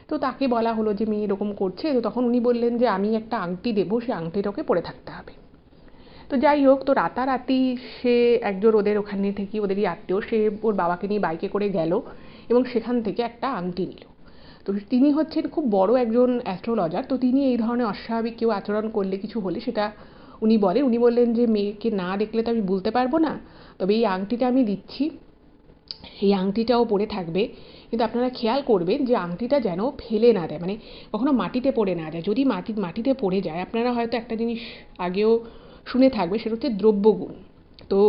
তো তাকে বলা হলো যে মেয়ে এরকম করছে, তো তখন উনি বললেন যে আমি একটা আংটি দেবো, সেই আংটিটা ওকে পরে থাকতে হবে। তো যাই হোক, তো রাতারাতি সে একজন ওদের ওখানে থেকে, ওদেরই আত্মীয়, সে ওর বাবাকে নিয়ে বাইকে করে গেল এবং সেখান থেকে একটা আংটি নিল। তো তিনি হচ্ছেন খুব বড় একজন অ্যাস্ট্রোলজার, তো তিনি এই ধরনের অস্বাভাবিক কেউ আচরণ করলে, কিছু হলে সেটা উনি বললেন যে মেয়েকে না দেখলে তো আমি বলতে পারবো না, তবে এই আংটিটা আমি দিচ্ছি, এই আংটিটাও পরে থাকবে, কিন্তু আপনারা খেয়াল করবেন যে আংটিটা যেন ফেলে না দেয়, মানে কখনো মাটিতে পড়ে না যায়। যদি মাটিতে পড়ে যায়, আপনারা হয়তো একটা জিনিস আগেও শুনে থাকবে, সেটা হচ্ছে দ্রব্যগুণ। তো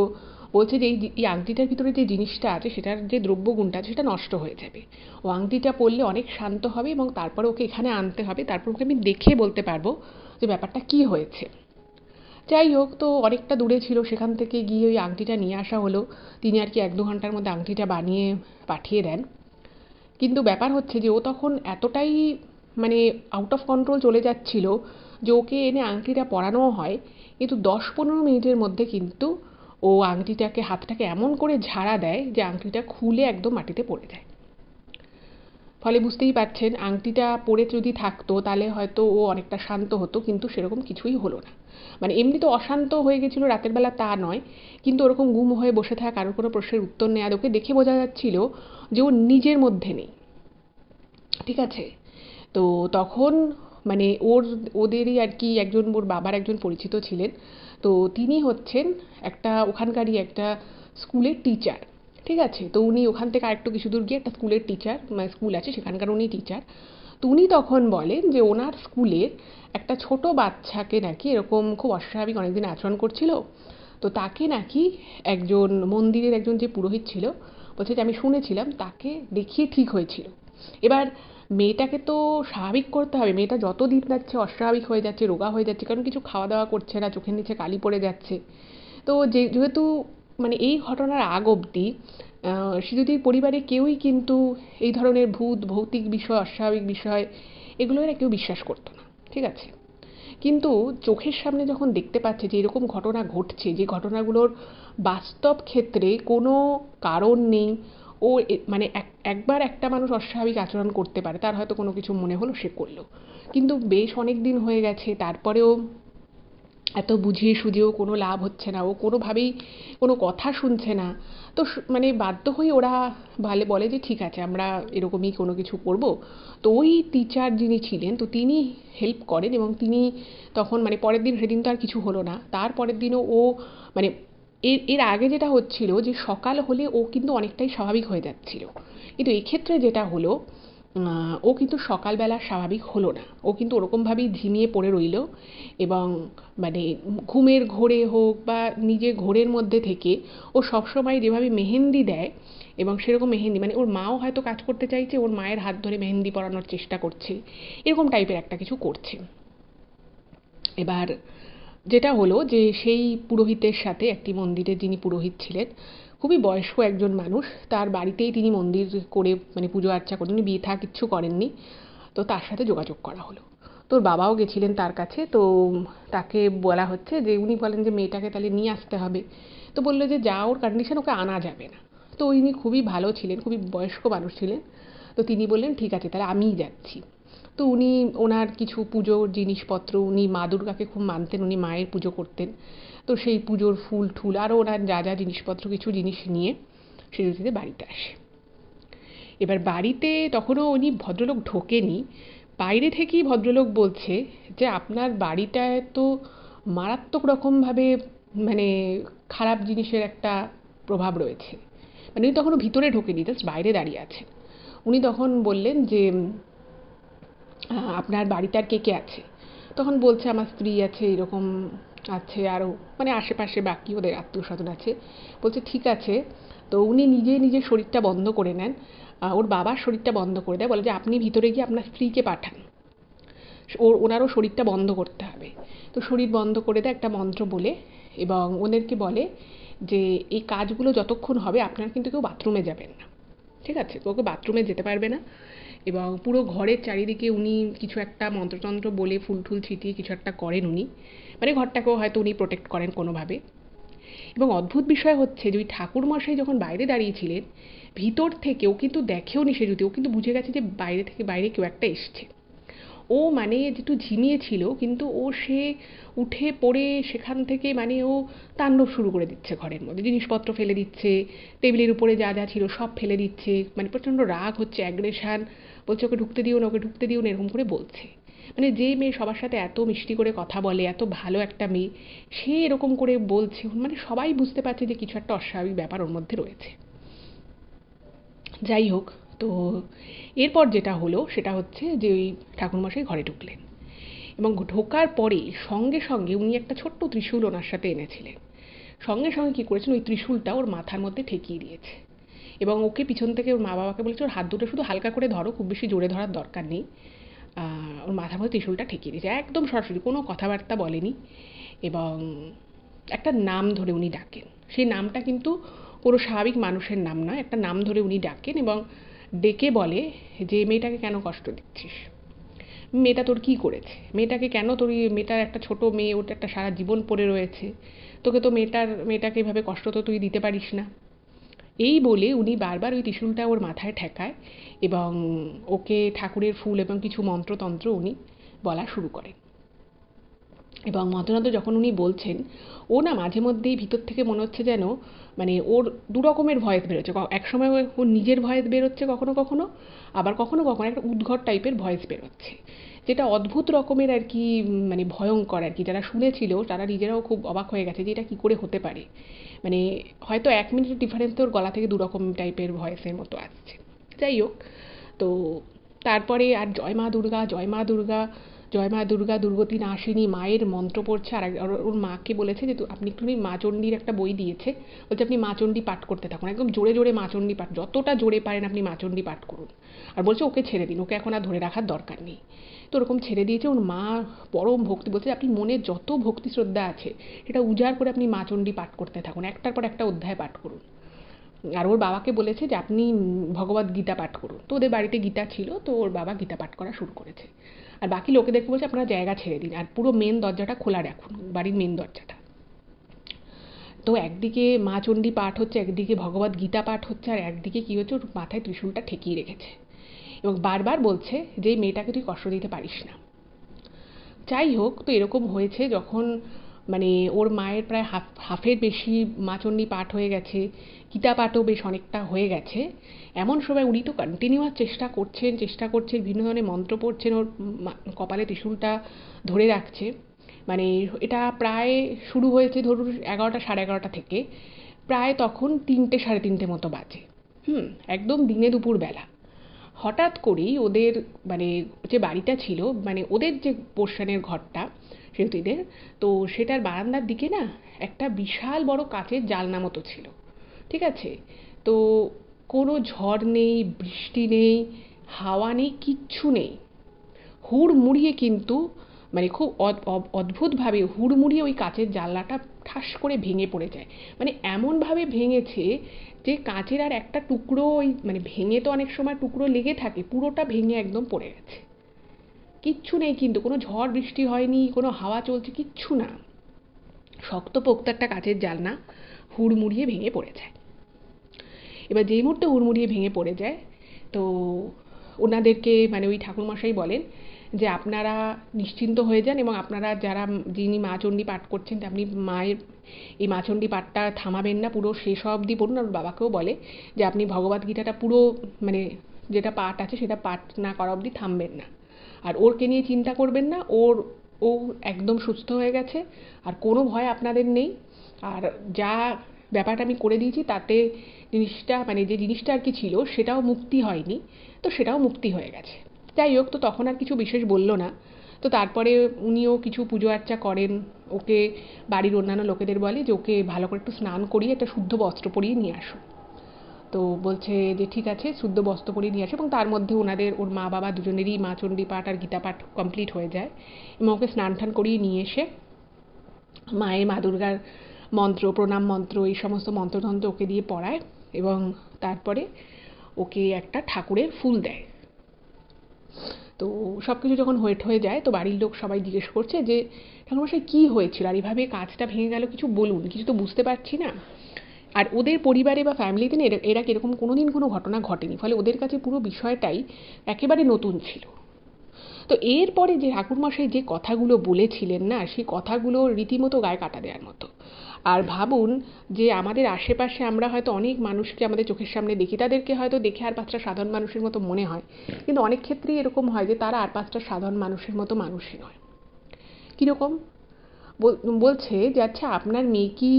বলছে যে এই আংটিটার ভিতরে যে জিনিসটা আছে, সেটার যে দ্রব্যগুণটা আছে সেটা নষ্ট হয়ে যাবে। ও আংটিটা পরলে অনেক শান্ত হবে এবং তারপরে ওকে এখানে আনতে হবে, তারপর ওকে আমি দেখে বলতে পারবো যে ব্যাপারটা কী হয়েছে। যাই হোক, তো অনেকটা দূরে ছিল, সেখান থেকে গিয়ে ওই আংটিটা নিয়ে আসা হলো। তিনি আর কি 1-2 ঘন্টার মধ্যে আংটিটা বানিয়ে পাঠিয়ে দেন। কিন্তু ব্যাপার হচ্ছে যে ও তখন এতটাই মানে আউট অফ কন্ট্রোল চলে যাচ্ছিল যে ওকে এনে আংটিটা পরানোও হয়, কিন্তু 10-15 মিনিটের মধ্যে কিন্তু ও আংটিটাকে, হাতটাকে এমন করে ঝাড়া দেয় যে আংটিটা খুলে একদম মাটিতে পড়ে যায়। ফলে বুঝতেই পারছেন, আংটিটা পরে যদি থাকতো তাহলে হয়তো ও অনেকটা শান্ত হতো, কিন্তু সেরকম কিছুই হলো না। মানে এমনি তো অশান্ত হয়ে গেছিলো রাতের বেলা তা নয়, কিন্তু ওরকম গুম হয়ে বসে থাকা, কারোর কোনো প্রশ্নের উত্তর নেওয়া, ওকে দেখে বোঝা যাচ্ছিল যে ও নিজের মধ্যে নেই। ঠিক আছে, তো তখন মানে ওদেরই আর কি একজন, ওর বাবার একজন পরিচিত ছিলেন, তো তিনি হচ্ছেন একটা ওখানকারই একটা স্কুলের টিচার। ঠিক আছে, তো উনি ওখান থেকে আরেকটু কিছু দূর গিয়ে একটা স্কুলের টিচার, মানে স্কুল আছে সেখানকার, উনি টিচার। তো উনি তখন বলেন যে ওনার স্কুলের একটা ছোট বাচ্চাকে নাকি এরকম খুব অস্বাভাবিক অনেকদিন আচরণ করছিল, তো তাকে নাকি একজন মন্দিরের একজন যে পুরোহিত ছিল, বলছে যে আমি শুনেছিলাম তাকে দেখিয়ে ঠিক হয়েছিল। এবার মেয়েটাকে তো স্বাভাবিক করতে হবে, মেয়েটা যত দিন যাচ্ছে অস্বাভাবিক হয়ে যাচ্ছে, রোগা হয়ে যাচ্ছে, কারণ কিছু খাওয়া দাওয়া করছে না, চোখের নিচে কালি পড়ে যাচ্ছে। তো যেহেতু মানে এই ঘটনার আগ অবধি শিশুটির পরিবারে কেউই কিন্তু এই ধরনের ভূত ভৌতিক বিষয় অস্বাভাবিক বিষয় এগুলো এরা কেউ বিশ্বাস করতো না, ঠিক আছে? কিন্তু চোখের সামনে যখন দেখতে পাচ্ছে যে এরকম ঘটনা ঘটছে, যে ঘটনাগুলোর বাস্তব ক্ষেত্রে কোনো কারণ নেই, ও মানে একবার একটা মানুষ অস্বাভাবিক আচরণ করতে পারে, তার হয়তো কোনো কিছু মনে হলো সে করলো, কিন্তু বেশ অনেক দিন হয়ে গেছে তারপরেও এত বুঝিয়ে সুঝিয়েও কোনো লাভ হচ্ছে না, ও কোনোভাবেই কোনো কথা শুনছে না। তো মানে বাধ্য হয়ে ওরা বলে যে ঠিক আছে আমরা এরকমই কোনো কিছু করব। তো ওই টিচার যিনি ছিলেন তো তিনি হেল্প করেন, এবং তিনি তখন মানে পরের দিন, সেদিন তো আর কিছু হলো না, তার পরের দিনও ও মানে এর এর আগে যেটা হচ্ছিল যে সকাল হলে ও কিন্তু অনেকটাই স্বাভাবিক হয়ে যাচ্ছিল, কিন্তু এক্ষেত্রে যেটা হলো ও কিন্তু সকালবেলা স্বাভাবিক হলো না, ও কিন্তু ওরকমভাবেই ঝিমিয়ে পড়ে রইল। এবং মানে ঘুমের ঘোরে হোক বা নিজের ঘোরের মধ্যে থেকে ও সবসময় যেভাবে মেহেন্দি দেয়, এবং সেরকম মেহেন্দি মানে ওর মাও হয়তো কাজ করতে চাইছে, ওর মায়ের হাত ধরে মেহেন্দি পরানোর চেষ্টা করছে, এরকম টাইপের একটা কিছু করছে। এবার যেটা হলো যে সেই পুরোহিতের সাথে, একটি মন্দিরের যিনি পুরোহিত ছিলেন, খুবই বয়স্ক একজন মানুষ, তার বাড়িতেই তিনি মন্দির করে মানে পুজো আর্চা করেন, উনি বিয়ে থা কিচ্ছু করেননি। তো তার সাথে যোগাযোগ করা হলো, তোর বাবাও গেছিলেন তার কাছে। তো তাকে বলা হচ্ছে যে উনি বলেন যে মেয়েটাকে তাহলে নিয়ে আসতে হবে। তো বললো যে যা ওর কন্ডিশন ওকে আনা যাবে না। তো ইনি খুবই ভালো ছিলেন, খুবই বয়স্ক মানুষ ছিলেন। তো তিনি বললেন ঠিক আছে তাহলে আমিই যাচ্ছি। তো উনি ওনার কিছু পুজোর জিনিসপত্র, উনি মা দুর্গাকে খুব মানতেন, উনি মায়ের পুজো করতেন, তো সেই পুজোর ফুল ঠুল আরও ওনার যা যা জিনিসপত্র কিছু জিনিস নিয়ে সেজুতিতে বাড়িতে আসে। এবার বাড়িতে তখনও উনি ভদ্রলোক ঢোকেনি, বাইরে থেকেই ভদ্রলোক বলছে যে আপনার বাড়িটায় তো মারাত্মক রকমভাবে মানে খারাপ জিনিসের একটা প্রভাব রয়েছে। মানে উনি তখনও ভিতরে ঢোকেনি, জাস্ট বাইরে দাঁড়িয়ে আছেন। উনি তখন বললেন যে আপনার বাড়িতে আর কে কে আছে? তখন বলছে আমার স্ত্রী আছে, এরকম আছে আরও মানে আশেপাশে বাকি ওদের আত্মীয় স্বজন আছে। বলছে ঠিক আছে। তো উনি নিজে নিজের শরীরটা বন্ধ করে নেন, ওর বাবার শরীরটা বন্ধ করে দেয়, বলে যে আপনি ভিতরে গিয়ে আপনার স্ত্রীকে পাঠান, ওনারও শরীরটা বন্ধ করতে হবে। তো শরীর বন্ধ করে দেয় একটা মন্ত্র বলে, এবং ওদেরকে বলে যে এই কাজগুলো যতক্ষণ হবে আপনার কিন্তু কেউ বাথরুমে যাবেন না, ঠিক আছে? ওকে বাথরুমে যেতে পারবে না। এবং পুরো ঘরের চারিদিকে উনি কিছু একটা মন্ত্রতন্ত্র বলে ফুল টুল ছিটিয়ে কিছু একটা করেন উনি, মানে ঘরটাকেও হয়তো উনি প্রোটেক্ট করেন কোনোভাবে। এবং অদ্ভুত বিষয় হচ্ছে যে ওই ঠাকুরমশাই যখন বাইরে দাঁড়িয়েছিলেন, ভিতর থেকে ও কিন্তু দেখেও নি সেজুতি, ও কিন্তু বুঝে গেছে যে বাইরে থেকে বাইরে কেউ একটা এসছে। ও মানে যেটু ঝিমিয়েছিল, কিন্তু ও সে উঠে পড়ে সেখান থেকে মানে ও তাণ্ডব শুরু করে দিচ্ছে, ঘরের মধ্যে জিনিসপত্র ফেলে দিচ্ছে, টেবিলের উপরে যা যা ছিল সব ফেলে দিচ্ছে, মানে প্রচণ্ড রাগ হচ্ছে, অ্যাগ্রেশান, বলছে ওকে ঢুকতে দিও না, ওকে ঢুকতে দিও না, এরকম করে বলছে। মানে যে মেয়ে সবার সাথে এত মিষ্টি করে কথা বলে, এত ভালো একটা মেয়ে, সে এরকম করে বলছে, মানে সবাই বুঝতে পারছে যে কিছু একটা অস্বাভাবিক ব্যাপার ওর মধ্যে রয়েছে। যাই হোক, তো এরপর যেটা হলো সেটা হচ্ছে যে ওই ঠাকুরমশাই ঘরে ঢুকলেন, এবং ঢোকার পরে সঙ্গে সঙ্গে উনি একটা ছোট্ট ত্রিশূল ওনার সাথে এনেছিলেন। সঙ্গে সঙ্গে কী করেছেন, ওই ত্রিশূলটা ওর মাথার মধ্যে ঠেকিয়ে দিয়েছে, এবং ওকে পিছন থেকে ওর মা বাবাকে বলেছে ওর হাত দুটো শুধু হালকা করে ধরো, খুব বেশি জোরে ধরার দরকার নেই। ওর মাথার মধ্যে ত্রিশূলটা ঠেকিয়ে দিয়েছে, একদম সরাসরি, কোনো কথাবার্তা বলেনি। এবং একটা নাম ধরে উনি ডাকেন, সেই নামটা কিন্তু কোনো স্বাভাবিক মানুষের নাম নয়, একটা নাম ধরে উনি ডাকেন, এবং ডেকে বলে যে মেয়েটাকে কেন কষ্ট দিচ্ছিস, মেয়েটা তোর কী করেছে, মেয়েটাকে কেন তোর, মেয়েটার একটা ছোট মেয়ে, ওটা একটা সারা জীবন পড়ে রয়েছে, তোকে তো মেয়েটাকে এভাবে কষ্ট তো তুই দিতে পারিস না। এই বলে উনি বারবার ওই ত্রিশূলটা ওর মাথায় ঠেকায়, এবং ওকে ঠাকুরের ফুল এবং কিছু মন্ত্রতন্ত্র উনি বলা শুরু করেন। এবং মন্ত্রতন্ত্র যখন উনি বলছেন, ও না মাঝে মধ্যেই ভিতর থেকে মনে হচ্ছে যেন মানে ওর দু রকমের ভয়েস বেরোচ্ছে, একসময় ওর নিজের ভয়েস বেরোচ্ছে কখনো কখনো, আবার কখনো কখনো একটা উদ্ঘট টাইপের ভয়েস বেরোচ্ছে, যেটা অদ্ভুত রকমের আর কি, মানে ভয়ঙ্কর আর কি। যারা শুনেছিল তারা নিজেরাও খুব অবাক হয়ে গেছে যে এটা কী করে হতে পারে, মানে হয়তো 1 মিনিটের ডিফারেন্সে ওর গলা থেকে দু রকম টাইপের ভয়েসের মতো আসছে। যাই হোক, তো তারপরে আর জয় মা দুর্গা জয় মা দুর্গা জয় মা দুর্গা, দুর্গতি নাশিনী, মায়ের মন্ত্র পড়ছে। আর ওর মাকে বলেছে যে আপনি একটুখানি মা চণ্ডীর একটা বই দিয়েছে, বলছে আপনি মা চণ্ডী পাঠ করতে থাকুন, একদম জোরে জোরে মা চণ্ডী পাঠ, যতটা জোরে পারেন আপনি মা চণ্ডী পাঠ করুন। আর বলছে ওকে ছেড়ে দিন, ওকে এখন আর ধরে রাখার দরকার নেই। তো ওরকম ছেড়ে দিয়েছে। ওর মা পরম ভক্তি, বলছে আপনি মনে যত ভক্তি শ্রদ্ধা আছে সেটা উজাড় করে আপনি মা চণ্ডী পাঠ করতে থাকুন, একটার পর একটা অধ্যায় পাঠ করুন। আর ওর বাবাকে বলেছে যে আপনি ভগবদ গীতা পাঠ করুন। তো ওদের বাড়িতে গীতা ছিল, তো ওর বাবা গীতা পাঠ করা শুরু করেছে। আর বাকি লোকেদেরকে বলছে আপনারা জায়গা ছেড়ে দিন, আর পুরো মেন দরজাটা খোলা রাখুন, বাড়ির মেন দরজাটা। তো একদিকে মা চণ্ডী পাঠ হচ্ছে, একদিকে ভগবদ গীতা পাঠ হচ্ছে, আর একদিকে কী হচ্ছে, ওর মাথায় ত্রিশূলটা ঠেকিয়ে রেখেছে এবং বারবার বলছে যে এই মেয়েটাকে তুই কষ্ট দিতে পারিস না। যাই হোক, তো এরকম হয়েছে যখন মানে ওর মায়ের প্রায় হাফের বেশি মা চণ্ডী পাঠ হয়ে গেছে, গীতা পাঠও বেশ অনেকটা হয়ে গেছে। এমন সময় উনি তো কন্টিনিউয়াস চেষ্টা করছেন, বিভিন্ন ধরনের মন্ত্র পড়ছেন, ওর কপালে ত্রিশূলটা ধরে রাখছে। মানে এটা প্রায় শুরু হয়েছে ধরুন 11টা সাড়ে 11টা থেকে, প্রায় তখন 3টে সাড়ে 3টে মতো বাজে। একদম দিনে দুপুর বেলা। হঠাৎ করেই ওদের মানে যে বাড়িটা ছিল, মানে ওদের যে পোর্শনের ঘরটা সেতুদের, তো সেটার বারান্দার দিকে না একটা বিশাল বড় কাচের জানলা মতো ছিল, ঠিক আছে? তো কোনো ঝড় নেই, বৃষ্টি নেই, হাওয়া নেই, কিচ্ছু নেই। হুড়মুড়িয়ে কিন্তু মানে খুব অদ্ভুতভাবে হুড়মুড়িয়ে ওই কাচের জানলাটা ঠাস করে ভেঙে পড়ে যায়। মানে এমনভাবে ভেঙেছে যে কাচের আর একটা টুকরো, ওই মানে ভেঙে তো অনেক সময় টুকরো লেগে থাকে, পুরোটা ভেঙে একদম পড়ে গেছে। কিচ্ছু নেই, কিন্তু কোনো ঝড় বৃষ্টি হয়নি, কোনো হাওয়া চলছে, কিচ্ছু না। শক্তপোক্ত একটা কাচের জানলা হুড়মুড়িয়ে ভেঙে পড়ে যায়। এবার যেই মুহূর্তে হুড়মুড়িয়ে ভেঙে পড়ে যায়, তো ওনাদেরকে মানে ওই ঠাকুরমশাই বলেন যে আপনারা নিশ্চিন্ত হয়ে যান, এবং আপনারা যারা যিনি মা চণ্ডী পাঠ করছেন আপনি মায়ের এই মা চণ্ডী পাঠটা থামাবেন না, পুরো শেষ অবধি পড়ুন। আর বাবাকেও বলে যে আপনি ভগবদ গীতাটা পুরো মানে যেটা পাঠ আছে সেটা পাঠ না করা অবধি থামবেন না। আর ওরকে নিয়ে চিন্তা করবেন না, ও একদম সুস্থ হয়ে গেছে, আর কোনো ভয় আপনাদের নেই। আর যা ব্যাপারটা আমি করে দিয়েছি তাতে জিনিসটা মানে যে জিনিসটা আর কি ছিল সেটাও মুক্তি হয়নি, তো সেটাও মুক্তি হয়ে গেছে। যাই হোক, তো তখন আর কিছু বিশেষ বলল না। তো তারপরে উনিও কিছু পুজো আর্চা করেন, ওকে বাড়ির অন্যান্য লোকেদের বলে যে ওকে ভালো করে একটু স্নান করিয়ে একটা শুদ্ধ বস্ত্র পরিয়ে নিয়ে আসো। তো বলছে যে ঠিক আছে, শুদ্ধ বস্ত্র পরিয়ে নিয়ে আসে, এবং তার মধ্যে ওর মা বাবা দুজনেরই মা চণ্ডী পাঠ আর গীতা পাঠ কমপ্লিট হয়ে যায়, এবং ওকে স্নান টান করিয়ে নিয়ে এসে মায়ের মা দুর্গার মন্ত্র, প্রণাম মন্ত্র, এই সমস্ত মন্ত্রতন্ত্র ওকে দিয়ে পড়ায়, এবং তারপরে ওকে একটা ঠাকুরের ফুল দেয়। তো সব কিছু যখন হয়ে যায়, তো বাড়ির লোক সবাই জিজ্ঞেস করছে যে ঠাকুরমশাই কী হয়েছিল, আর এইভাবে কাজটা ভেঙে গেল, কিছু বলুন, কিছু তো বুঝতে পারছি না। আর ওদের পরিবারে বা ফ্যামিলিতে না এরা এরকম কোনোদিন কোনো ঘটনা ঘটেনি, ফলে ওদের কাছে পুরো বিষয়টাই একেবারে নতুন ছিল। তো এরপরে যে ঠাকুরমশাই যে কথাগুলো বলেছিলেন না, সেই কথাগুলো রীতিমতো গায়ে কাটা দেওয়ার মতো। আর ভাবুন যে আমাদের আশেপাশে আমরা হয়তো অনেক মানুষকে আমাদের চোখের সামনে দেখি, তাদেরকে হয়তো দেখে আর 5টা সাধারণ মানুষের মতো মনে হয়, কিন্তু অনেক ক্ষেত্রেই এরকম হয় যে তারা আর 5টা সাধারণ মানুষের মতো মানুষই নয়। কীরকম? বলছে যে আচ্ছা আপনার মেয়ে কি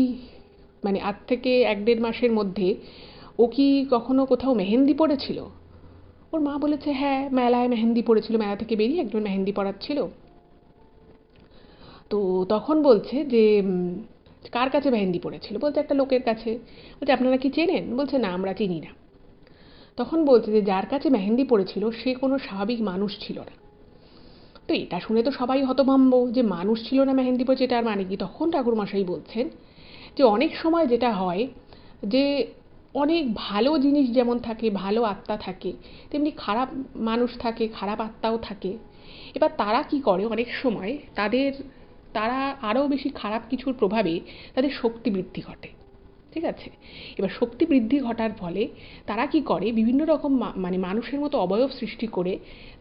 মানে আজ থেকে 1-1.5 মাসের মধ্যে ও কি কখনো কোথাও মেহেন্দি পড়েছিল? ওর মা বলেছে হ্যাঁ, মেলায় মেহেন্দি পড়েছিল, মেলা থেকে বেরিয়ে একজন মেহেন্দি পড়াচ্ছিল। তো তখন বলছে যে কার কাছে মেহেন্দি পড়েছিল? বলছে একটা লোকের কাছে। বলছে আপনারা কি চেনেন? বলছে না, আমরা চিনি না। তখন বলছে যে যার কাছে মেহেন্দি পড়েছিল সে কোনো স্বাভাবিক মানুষ ছিল না। তো এটা শুনে তো সবাই হতভম্ব যে মানুষ ছিল না, মেহেন্দি পড়েছে, এটার মানে কি? তখন ঠাকুরমশাই বলছেন যে অনেক সময় যেটা হয় যে অনেক ভালো জিনিস যেমন থাকে, ভালো আত্মা থাকে, তেমনি খারাপ মানুষ থাকে, খারাপ আত্মাও থাকে। এবার তারা কি করে অনেক সময় তারা আরও বেশি খারাপ কিছুর প্রভাবে তাদের শক্তি বৃদ্ধি ঘটে, ঠিক আছে? এবার শক্তি বৃদ্ধি ঘটার ফলে তারা কি করে বিভিন্ন রকম মানে মানুষের মতো অবয়ব সৃষ্টি করে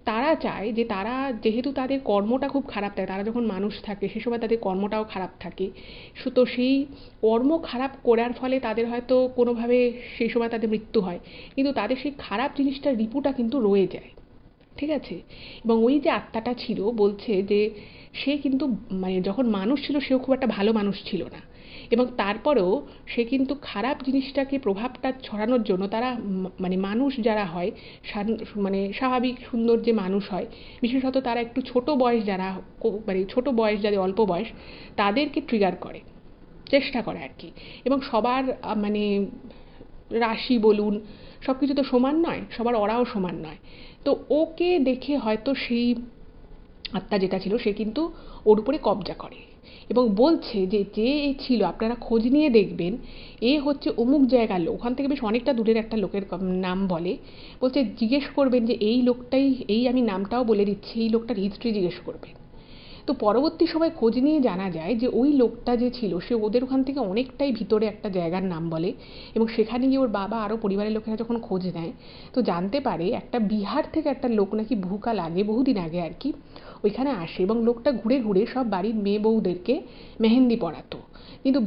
তারা চায় যে তারা যেহেতু তাদের কর্মটা খুব খারাপ থাকে, তারা যখন মানুষ থাকে সে সময় তাদের কর্মটাও খারাপ থাকে, তো সেই কর্ম খারাপ করার ফলে তাদের হয়তো কোনোভাবে সেই সময় তাদের মৃত্যু হয়, কিন্তু তাদের সেই খারাপ জিনিসটার রিপুটা কিন্তু রয়ে যায়, ঠিক আছে? এবং ওই যে আত্মাটা ছিল বলছে যে সে কিন্তু মানে যখন মানুষ ছিল সেও খুব একটা ভালো মানুষ ছিল না, এবং তারপরেও সে কিন্তু খারাপ জিনিসটাকে প্রভাবটা ছড়ানোর জন্য তারা মানে মানুষ যারা হয় মানে স্বাভাবিক সুন্দর যে মানুষ হয়, বিশেষত তারা একটু ছোট বয়স যারা মানে ছোট বয়স যাদের অল্প বয়স তাদেরকে ট্রিগার করে, চেষ্টা করে আর কি। এবং সবার মানে রাশি বলুন সব কিছু তো সমান নয়, সবার ওরাও সমান নয়। তো ওকে দেখে হয়তো সেই আত্মা যেটা ছিল সে কিন্তু ওর উপরে কবজা করে এবং বলছে যে যে ছিল আপনারা খোঁজ নিয়ে দেখবেন এ হচ্ছে অমুক জায়গার লোক, ওখান থেকে বেশ অনেকটা দূরের একটা লোকের নাম বলে, বলছে জিজ্ঞেস করবেন যে এই লোকটাই, এই আমি নামটাও বলে দিচ্ছি, এই লোকটার হিস্ট্রি জিজ্ঞেস করবেন। তো পরবর্তী সময় খোঁজ নিয়ে জানা যায় যে ওই লোকটা যে ছিল সে ওদের ওখান থেকে অনেকটাই ভিতরে একটা জায়গার নাম বলে এবং সেখানে গিয়ে ওর বাবা আরও পরিবারের লোকেরা যখন খোঁজ নেয় তো জানতে পারে একটা বিহার থেকে একটা লোক নাকি বহুকাল আগে, বহুদিন আগে আর কি, ওইখানে আসে এবং লোকটা ঘুরে ঘুরে সব বাড়ির মেয়ে বউদেরকে মেহেন্দি পরাতো। কিন্তু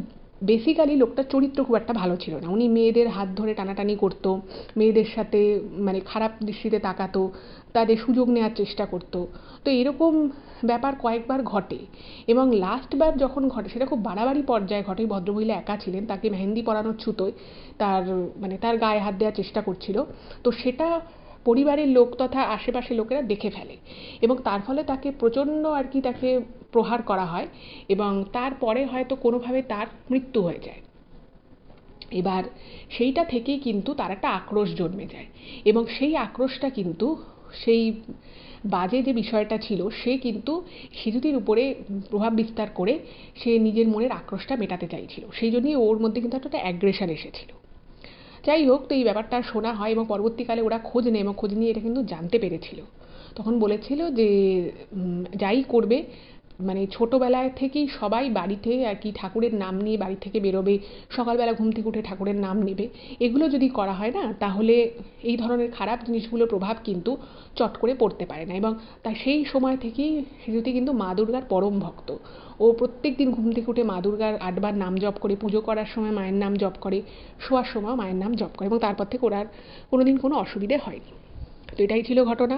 বেসিক্যালি লোকটার চরিত্র খুব একটা ভালো ছিল না, উনি মেয়েদের হাত ধরে টানাটানি করতো, মেয়েদের সাথে মানে খারাপ দৃষ্টিতে তাকাতো, তাদের সুযোগ নেওয়ার চেষ্টা করতো। তো এরকম ব্যাপার কয়েকবার ঘটে এবং লাস্টবার যখন ঘটে সেটা খুব বাড়াবাড়ি পর্যায়ে ঘটে। ভদ্রমহিলা একা ছিলেন, তাকে মেহেন্দি পরানোর ছুতোয় তার মানে তার গায়ে হাত দেওয়ার চেষ্টা করছিল। তো সেটা পরিবারের লোক তথা আশেপাশের লোকেরা দেখে ফেলে এবং তার ফলে তাকে প্রচণ্ড আর কি তাকে প্রহার করা হয় এবং তারপরে হয়তো কোনোভাবে তার মৃত্যু হয়ে যায়। এবার সেইটা থেকেই কিন্তু তার একটা আক্রোশ জন্মে যায় এবং সেই আক্রোশটা কিন্তু সেই বাজে যে বিষয়টা ছিল সে কিন্তু সেতুটির উপরে প্রভাব বিস্তার করে সে নিজের মনের আক্রোশটা মেটাতে চাইছিল, সেই জন্যই ওর মধ্যে কিন্তু একটা অ্যাগ্রেশন এসেছিল। যাই হোক, তো এই ব্যাপারটা শোনা হয় এবং পরবর্তীকালে ওরা খোঁজ নেয় এবং খোঁজ নিয়ে এটা কিন্তু জানতে পেরেছিল। তখন বলেছিল যে যাই করবে মানে ছোটোবেলায় থেকেই সবাই বাড়িতে আর কি ঠাকুরের নাম নিয়ে বাড়ি থেকে বেরোবে, সকালবেলা ঘুম থেকে উঠে ঠাকুরের নাম নেবে, এগুলো যদি করা হয় না তাহলে এই ধরনের খারাপ জিনিসগুলোর প্রভাব কিন্তু চট করে পড়তে পারে না। এবং তাই সেই সময় থেকেই সেজুতি কিন্তু মা দুর্গার পরম ভক্ত। ও প্রত্যেক দিন ঘুম থেকে উঠে মা দুর্গার 8 বার নাম জপ করে, পুজো করার সময় মায়ের নাম জপ করে, শোয়ার সময় মায়ের নাম জপ করে এবং তারপর থেকে ওর আর কোনোদিন কোনো অসুবিধে হয়নি। তো এটাই ছিল ঘটনা।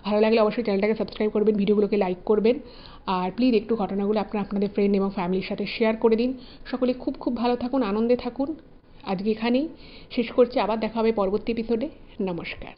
ভালো লাগলে অবশ্যই চ্যানেলটাকে সাবস্ক্রাইব করবেন, ভিডিওগুলোকে লাইক করবেন আর প্লিজ একটু ঘটনাগুলো আপনাদের ফ্রেন্ড এবং ফ্যামিলির সাথে শেয়ার করে দিন। সকলে খুব খুব ভালো থাকুন, আনন্দে থাকুন। আজকে এখানেই শেষ করছি, আবার দেখা হবে পরবর্তী এপিসোডে। নমস্কার।